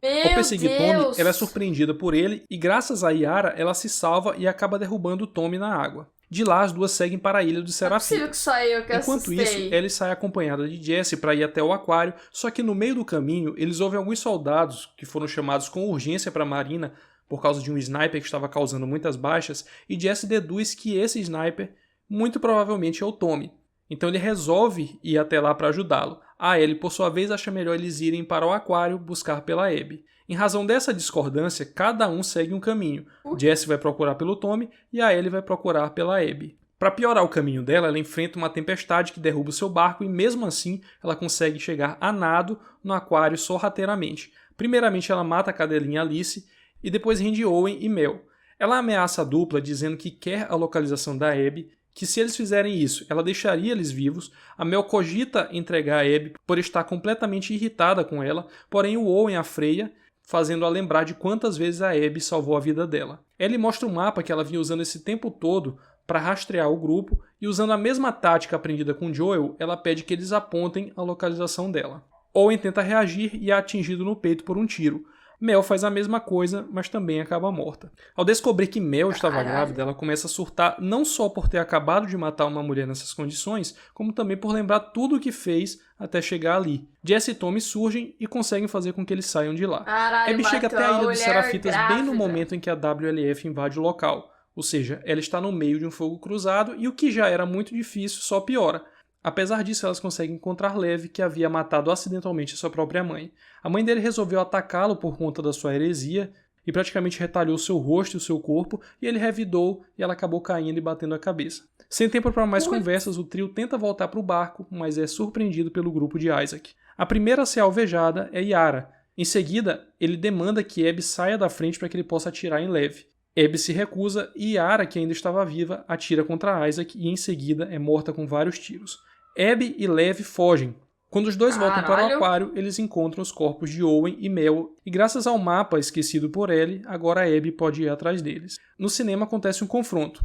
Speaker 2: Ao perseguir
Speaker 1: Meu
Speaker 2: Tommy,
Speaker 1: Deus.
Speaker 2: ela é surpreendida por ele e graças a Yara, ela se salva e acaba derrubando Tommy na água. De lá, as duas seguem para a Ilha dos
Speaker 1: Não é possível
Speaker 2: Serafitas.
Speaker 1: que só eu que
Speaker 2: Enquanto
Speaker 1: assustei.
Speaker 2: isso, Ellie sai acompanhada de Jesse para ir até o aquário, só que no meio do caminho, eles ouvem alguns soldados que foram chamados com urgência para a marina por causa de um sniper que estava causando muitas baixas, e Jesse deduz que esse sniper muito provavelmente é o Tommy. Então ele resolve ir até lá para ajudá-lo. A Ellie, por sua vez, acha melhor eles irem para o aquário buscar pela Abby. Em razão dessa discordância, cada um segue um caminho. Jesse vai procurar pelo Tommy e a Ellie vai procurar pela Abby. Para piorar o caminho dela, ela enfrenta uma tempestade que derruba o seu barco e mesmo assim ela consegue chegar a nado no aquário sorrateiramente. Primeiramente ela mata a cadelinha Alice e depois rende Owen e Mel. Ela ameaça a dupla dizendo que quer a localização da Abby que se eles fizerem isso, ela deixaria eles vivos. A Mel cogita entregar a Abby por estar completamente irritada com ela, porém o Owen a freia, fazendo-a lembrar de quantas vezes a Abby salvou a vida dela. Ellie mostra o mapa que ela vinha usando esse tempo todo para rastrear o grupo, e usando a mesma tática aprendida com Joel, ela pede que eles apontem a localização dela. Owen tenta reagir e é atingido no peito por um tiro. Mel faz a mesma coisa, mas também acaba morta. Ao descobrir que Mel estava grávida, ela começa a surtar não só por ter acabado de matar uma mulher nessas condições, como também por lembrar tudo o que fez até chegar ali. Jesse e Tommy surgem e conseguem fazer com que eles saiam de lá. Abby chega até a Ilha dos Serafitas bem no momento em que a WLF invade o local. Ou seja, ela está no meio de um fogo cruzado e o que já era muito difícil só piora. Apesar disso, elas conseguem encontrar Lev, que havia matado acidentalmente sua própria mãe. A mãe dele resolveu atacá-lo por conta da sua heresia e praticamente retalhou seu rosto e o seu corpo, e ele revidou e ela acabou caindo e batendo a cabeça. Sem tempo para mais conversas, o trio tenta voltar para o barco, mas é surpreendido pelo grupo de Isaac. A primeira a ser alvejada é Yara. Em seguida, ele demanda que Abby saia da frente para que ele possa atirar em Lev. Abby se recusa e Yara, que ainda estava viva, atira contra Isaac e em seguida é morta com vários tiros. Abby e Lev fogem. Quando os dois voltam para o aquário, eles encontram os corpos de Owen e Mel, e graças ao mapa esquecido por Ellie, agora Abby pode ir atrás deles. No cinema acontece um confronto.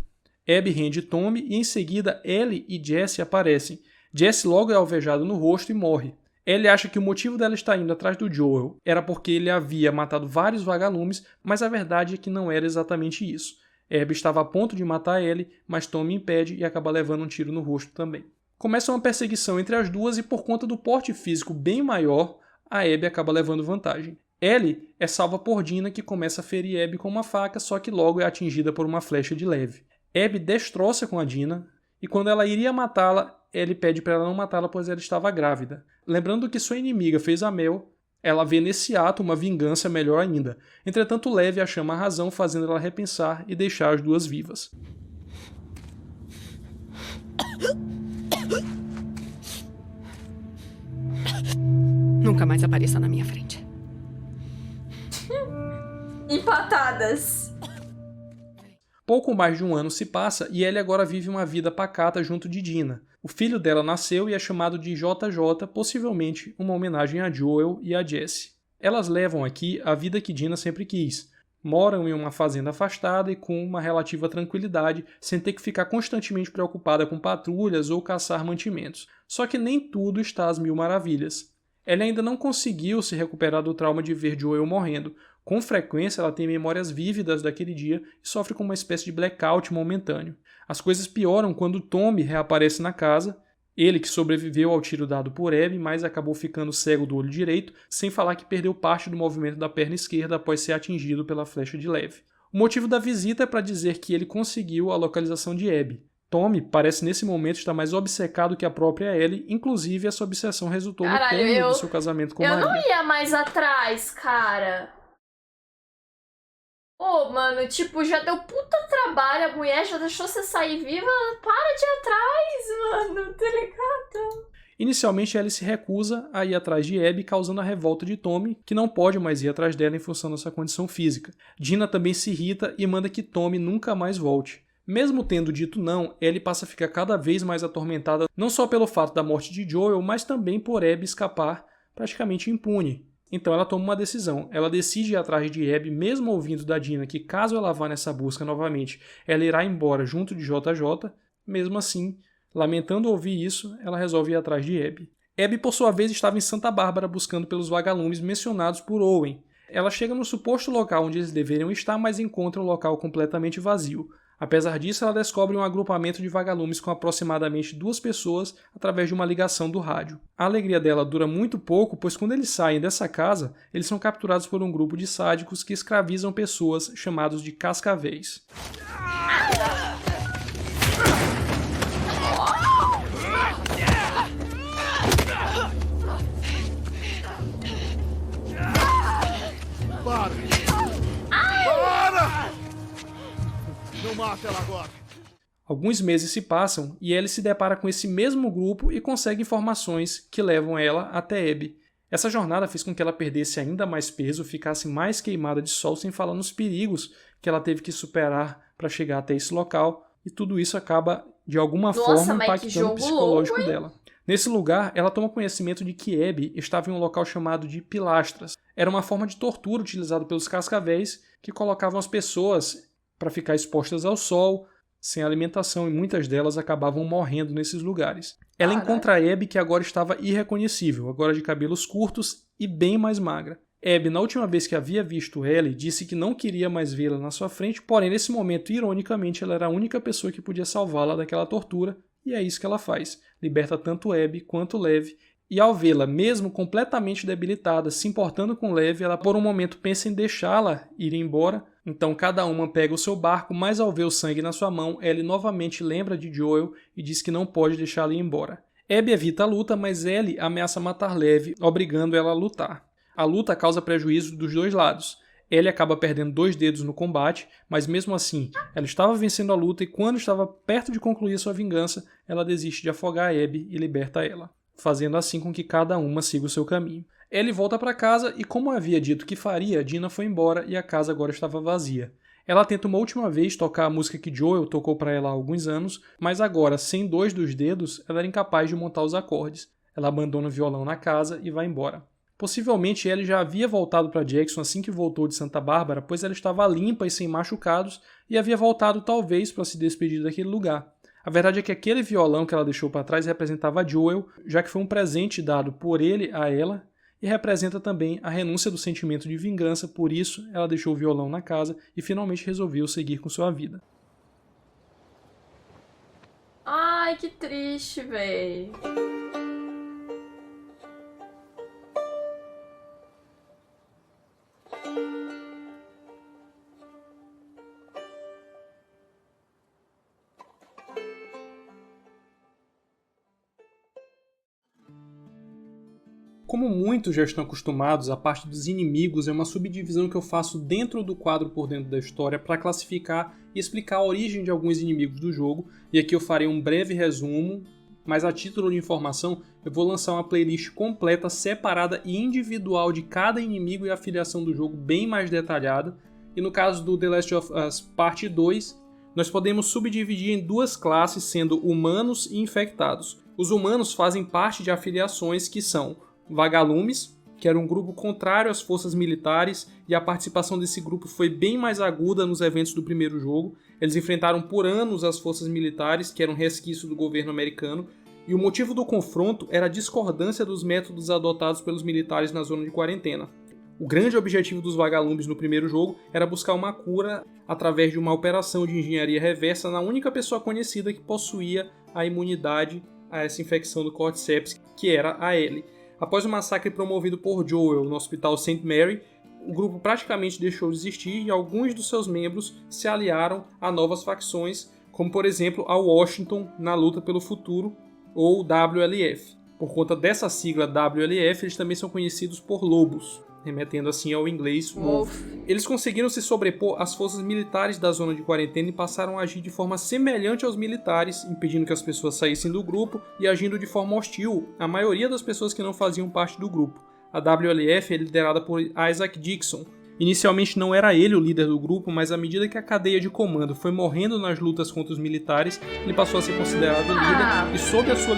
Speaker 2: Abby rende Tommy e em seguida Ellie e Jesse aparecem. Jesse logo é alvejado no rosto e morre. Ellie acha que o motivo dela estar indo atrás do Joel era porque ele havia matado vários vagalumes, mas a verdade é que não era exatamente isso. Abby estava a ponto de matar Ellie, mas Tommy impede e acaba levando um tiro no rosto também. Começa uma perseguição entre as duas e por conta do porte físico bem maior, a Abby acaba levando vantagem. Ellie é salva por Dina, que começa a ferir Abby com uma faca, só que logo é atingida por uma flecha de Lev. Abby destroça com a Dina, e quando ela iria matá-la, Ellie pede para ela não matá-la pois ela estava grávida. Lembrando que sua inimiga fez a Mel, ela vê nesse ato uma vingança melhor ainda. Entretanto, Lev a chama a razão, fazendo ela repensar e deixar as duas vivas.
Speaker 6: Nunca mais apareça na minha frente.
Speaker 1: Empatadas.
Speaker 2: Pouco mais de um ano se passa e Ellie agora vive uma vida pacata junto de Dina. O filho dela nasceu e é chamado de JJ, possivelmente uma homenagem a Joel e a Jesse. Elas levam aqui a vida que Dina sempre quis. Moram em uma fazenda afastada e com uma relativa tranquilidade, sem ter que ficar constantemente preocupada com patrulhas ou caçar mantimentos. Só que nem tudo está às mil maravilhas. Ela ainda não conseguiu se recuperar do trauma de ver Joel morrendo. Com frequência, ela tem memórias vívidas daquele dia e sofre com uma espécie de blackout momentâneo. As coisas pioram quando Tommy reaparece na casa, ele que sobreviveu ao tiro dado por Abby, mas acabou ficando cego do olho direito, sem falar que perdeu parte do movimento da perna esquerda após ser atingido pela flecha de Lev. O motivo da visita é para dizer que ele conseguiu a localização de Abby. Tommy parece nesse momento estar mais obcecado que a própria Ellie, inclusive essa obsessão resultou no término do seu casamento com Maria.
Speaker 1: Eu não ia mais atrás, cara. Ô, mano, tipo, já deu puta trabalho, a mulher já deixou você sair viva, para de ir atrás, mano, tá ligado?
Speaker 2: Inicialmente, Ellie se recusa a ir atrás de Abby, causando a revolta de Tommy, que não pode mais ir atrás dela em função da sua condição física. Dina também se irrita e manda que Tommy nunca mais volte. Mesmo tendo dito não, Ellie passa a ficar cada vez mais atormentada, não só pelo fato da morte de Joel, mas também por Abby escapar praticamente impune. Então ela toma uma decisão. Ela decide ir atrás de Abby, mesmo ouvindo da Dina que caso ela vá nessa busca novamente, ela irá embora junto de JJ. Mesmo assim, lamentando ouvir isso, ela resolve ir atrás de Abby. Abby, por sua vez, estava em Santa Bárbara buscando pelos vagalumes mencionados por Owen. Ela chega no suposto local onde eles deveriam estar, mas encontra o local completamente vazio. Apesar disso, ela descobre um agrupamento de vagalumes com aproximadamente 2 pessoas através de uma ligação do rádio. A alegria dela dura muito pouco, pois quando eles saem dessa casa, eles são capturados por um grupo de sádicos que escravizam pessoas chamados de cascavéis.
Speaker 3: Não mata ela agora!
Speaker 2: Alguns meses se passam e Ellie se depara com esse mesmo grupo e consegue informações que levam ela até Abby. Essa jornada fez com que ela perdesse ainda mais peso, ficasse mais queimada de sol, sem falar nos perigos que ela teve que superar para chegar até esse local, e tudo isso acaba de alguma
Speaker 1: Nossa,
Speaker 2: forma
Speaker 1: mas que
Speaker 2: impactando o
Speaker 1: jogo
Speaker 2: psicológico
Speaker 1: louco, hein?
Speaker 2: dela. Nesse lugar, ela toma conhecimento de que Abby estava em um local chamado de pilastras. Era uma forma de tortura utilizada pelos cascavéis que colocavam as pessoas para ficar expostas ao sol, sem alimentação, e muitas delas acabavam morrendo nesses lugares. Ela encontra a Abby, que agora estava irreconhecível, agora de cabelos curtos e bem mais magra. Abby, na última vez que havia visto Ellie, disse que não queria mais vê-la na sua frente, porém nesse momento, ironicamente, ela era a única pessoa que podia salvá-la daquela tortura, e é isso que ela faz. Liberta tanto Abby quanto Lev, e ao vê-la mesmo completamente debilitada, se importando com Lev, ela por um momento pensa em deixá-la ir embora. Então cada uma pega o seu barco, mas ao ver o sangue na sua mão, Ellie novamente lembra de Joel e diz que não pode deixá-la ir embora. Abby evita a luta, mas Ellie ameaça matar Lev, obrigando ela a lutar. A luta causa prejuízo dos dois lados. Ellie acaba perdendo 2 dedos no combate, mas mesmo assim, ela estava vencendo a luta e quando estava perto de concluir sua vingança, ela desiste de afogar a Abby e liberta ela, fazendo assim com que cada uma siga o seu caminho. Ellie volta para casa e, como havia dito que faria, Dina foi embora e a casa agora estava vazia. Ela tenta uma última vez tocar a música que Joel tocou para ela há alguns anos, mas agora, sem 2 dos dedos, ela era incapaz de montar os acordes. Ela abandona o violão na casa e vai embora. Possivelmente Ellie já havia voltado para Jackson assim que voltou de Santa Bárbara, pois ela estava limpa e sem machucados e havia voltado talvez para se despedir daquele lugar. A verdade é que aquele violão que ela deixou para trás representava Joel, já que foi um presente dado por ele a ela, e representa também a renúncia do sentimento de vingança, por isso ela deixou o violão na casa e finalmente resolveu seguir com sua vida.
Speaker 1: Ai, que triste, véi.
Speaker 2: Como muitos já estão acostumados, a parte dos inimigos é uma subdivisão que eu faço dentro do quadro Por Dentro da História para classificar e explicar a origem de alguns inimigos do jogo, e aqui eu farei um breve resumo, mas a título de informação eu vou lançar uma playlist completa, separada e individual de cada inimigo e afiliação do jogo bem mais detalhada, e no caso do The Last of Us Parte 2, nós podemos subdividir em 2 classes, sendo humanos e infectados. Os humanos fazem parte de afiliações que são Vagalumes, que era um grupo contrário às forças militares, e a participação desse grupo foi bem mais aguda nos eventos do primeiro jogo. Eles enfrentaram por anos as forças militares, que eram resquício do governo americano, e o motivo do confronto era a discordância dos métodos adotados pelos militares na zona de quarentena. O grande objetivo dos Vagalumes no primeiro jogo era buscar uma cura através de uma operação de engenharia reversa na única pessoa conhecida que possuía a imunidade a essa infecção do Cordyceps, que era a Ellie. Após o massacre promovido por Joel no Hospital St. Mary, o grupo praticamente deixou de existir e alguns dos seus membros se aliaram a novas facções, como por exemplo a Washington na luta pelo futuro, ou WLF. Por conta dessa sigla WLF, eles também são conhecidos por lobos, remetendo assim ao inglês wolf. Eles conseguiram se sobrepor às forças militares da zona de quarentena e passaram a agir de forma semelhante aos militares, impedindo que as pessoas saíssem do grupo e agindo de forma hostil a maioria das pessoas que não faziam parte do grupo. A WLF é liderada por Isaac Dixon. Inicialmente não era ele o líder do grupo, mas à medida que a cadeia de comando foi morrendo nas lutas contra os militares, ele passou a ser considerado líder e sob a sua...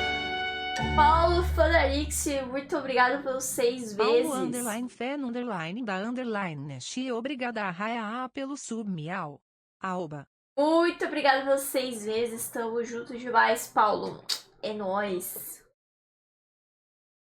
Speaker 1: Paulo Fanarix, muito obrigado pelos 6 vezes.
Speaker 10: Paulo underline Fan underline da underline Xi, obrigada a Raya pelo sub miau. Aoba.
Speaker 1: Muito obrigado pelos 6 vezes, tamo junto demais, Paulo. É nóis.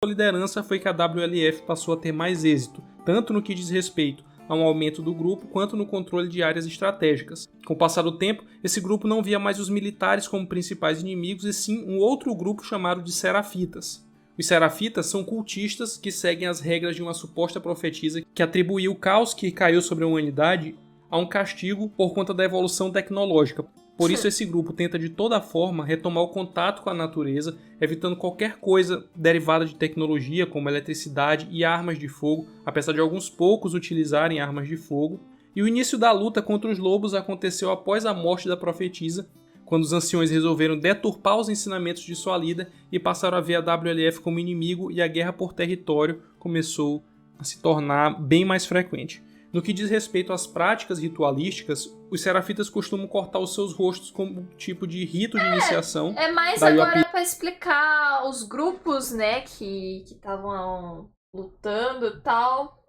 Speaker 2: A liderança foi que a WLF passou a ter mais êxito, tanto no que diz respeito a um aumento do grupo, quanto no controle de áreas estratégicas. Com o passar do tempo, esse grupo não via mais os militares como principais inimigos, e sim um outro grupo chamado de Serafitas. Os Serafitas são cultistas que seguem as regras de uma suposta profetisa que atribuiu o caos que caiu sobre a humanidade a um castigo por conta da evolução tecnológica. Por isso esse grupo tenta de toda forma retomar o contato com a natureza, evitando qualquer coisa derivada de tecnologia como eletricidade e armas de fogo, apesar de alguns poucos utilizarem armas de fogo. E o início da luta contra os lobos aconteceu após a morte da profetisa, quando os anciões resolveram deturpar os ensinamentos de sua líder e passaram a ver a WLF como inimigo, e a guerra por território começou a se tornar bem mais frequente. No que diz respeito às práticas ritualísticas, os serafitas costumam cortar os seus rostos como tipo de rito de iniciação.
Speaker 1: É mais
Speaker 2: Daí o
Speaker 1: agora pra explicar os grupos, né, que estavam lutando e tal.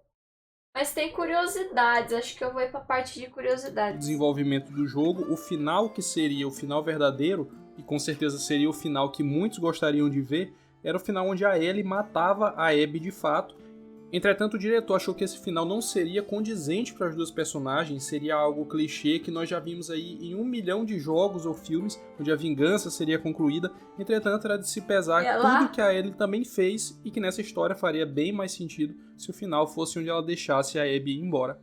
Speaker 1: Mas tem curiosidades, acho que eu vou ir pra parte de curiosidades.
Speaker 2: Desenvolvimento do jogo, o final que seria o final verdadeiro, e com certeza seria o final que muitos gostariam de ver, era o final onde a Ellie matava a Abby de fato. Entretanto, o diretor achou que esse final não seria condizente para as duas personagens, seria algo clichê que nós já vimos aí em 1 milhão de jogos ou filmes, onde a vingança seria concluída. Entretanto, era de se pesar tudo que a Ellie também fez, e que nessa história faria bem mais sentido se o final fosse onde ela deixasse a Abby ir embora.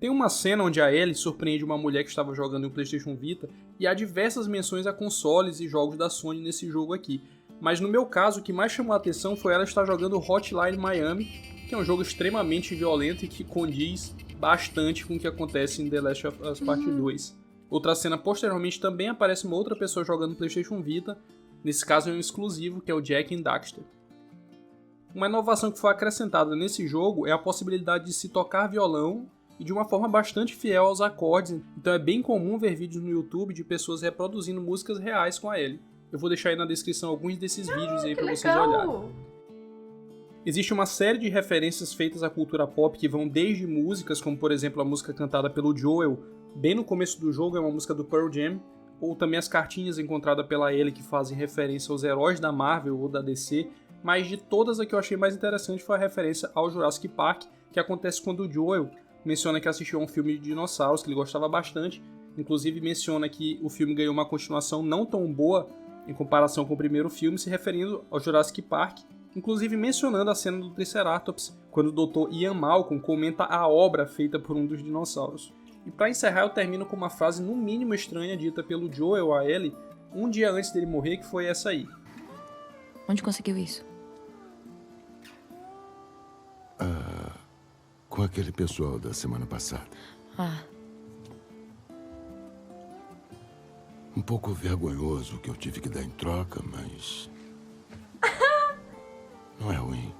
Speaker 2: Tem uma cena onde a Ellie surpreende uma mulher que estava jogando em um PlayStation Vita, e há diversas menções a consoles e jogos da Sony nesse jogo aqui. Mas no meu caso, o que mais chamou a atenção foi ela estar jogando Hotline Miami, que é um jogo extremamente violento e que condiz bastante com o que acontece em The Last of Us Part 2. Outra cena, posteriormente, também aparece uma outra pessoa jogando PlayStation Vita, nesse caso é um exclusivo, que é o Jack and Daxter. Uma inovação que foi acrescentada nesse jogo é a possibilidade de se tocar violão e de uma forma bastante fiel aos acordes, então é bem comum ver vídeos no YouTube de pessoas reproduzindo músicas reais com a Ellie. Eu vou deixar aí na descrição alguns desses vídeos aí para vocês olharem. Existe uma série de referências feitas à cultura pop que vão desde músicas, como por exemplo a música cantada pelo Joel, bem no começo do jogo, é uma música do Pearl Jam, ou também as cartinhas encontradas pela Ellie que fazem referência aos heróis da Marvel ou da DC, mas de todas a que eu achei mais interessante foi a referência ao Jurassic Park, que acontece quando o Joel menciona que assistiu a um filme de dinossauros que ele gostava bastante, inclusive menciona que o filme ganhou uma continuação não tão boa em comparação com o primeiro filme, se referindo ao Jurassic Park, inclusive mencionando a cena do Triceratops, quando o Dr. Ian Malcolm comenta a obra feita por um dos dinossauros. E para encerrar, eu termino com uma frase no mínimo estranha dita pelo Joel a Ellie um dia antes dele morrer, que foi essa aí.
Speaker 5: Onde conseguiu isso?
Speaker 3: Com aquele pessoal da semana passada. Um pouco vergonhoso o que eu tive que dar em troca, mas... não é ruim.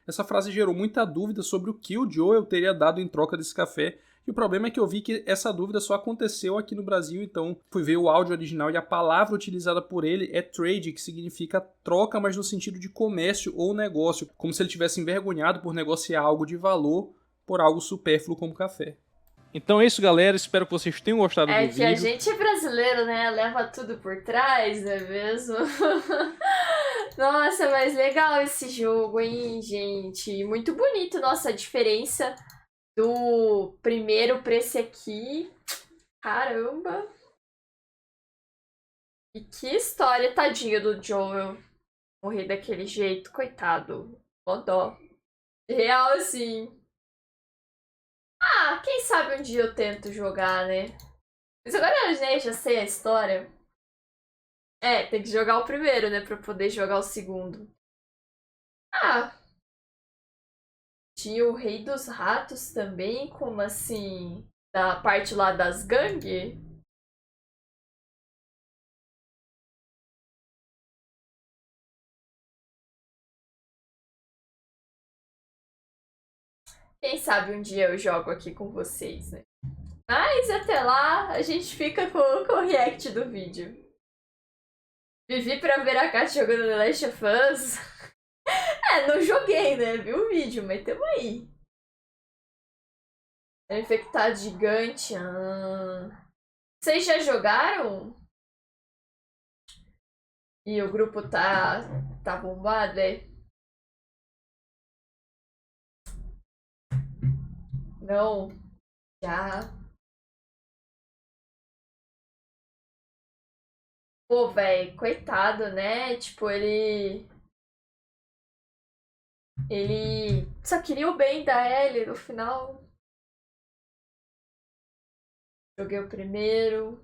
Speaker 2: Essa frase gerou muita dúvida sobre o que o Joel teria dado em troca desse café, e o problema é que eu vi que essa dúvida só aconteceu aqui no Brasil, então fui ver o áudio original e a palavra utilizada por ele é trade, que significa troca, mas no sentido de comércio ou negócio, como se ele tivesse envergonhado por negociar algo de valor por algo supérfluo como café. Então é isso, galera. Espero que vocês tenham gostado do vídeo.
Speaker 1: É que a gente é brasileiro, né? Leva tudo por trás, não é mesmo? Nossa, mas legal esse jogo, hein, gente? Muito bonito. Nossa, a diferença do primeiro pra esse aqui. Caramba! E que história, tadinho do Joel. Morrer daquele jeito, coitado. Ó dó. Real, assim. Ah, quem sabe um dia eu tento jogar, né? Mas agora eu já sei a história. É, tem que jogar o primeiro, né? Pra poder jogar o segundo. Ah. Tinha o Rei dos Ratos também, como assim? Da parte lá das gangues? Quem sabe um dia eu jogo aqui com vocês, né? Mas até lá, a gente fica com o react do vídeo. Vivi pra ver a Kat jogando The Last of Us. Não joguei, né? Vi o vídeo, mas tamo aí. É infectado gigante. Vocês já jogaram? E o grupo tá bombado, é? Não. Já. Pô, velho, coitado, né? Tipo, ele só queria o bem da Ellie no final. Joguei o primeiro.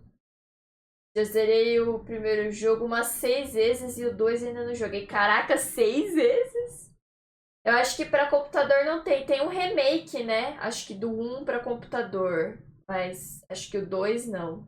Speaker 1: Já zerei o primeiro jogo umas 6 vezes e o 2 ainda não joguei. Caraca, 6 vezes? Eu acho que pra computador não tem. Tem um remake, né? Acho que do 1 pra computador. Mas acho que o 2 não.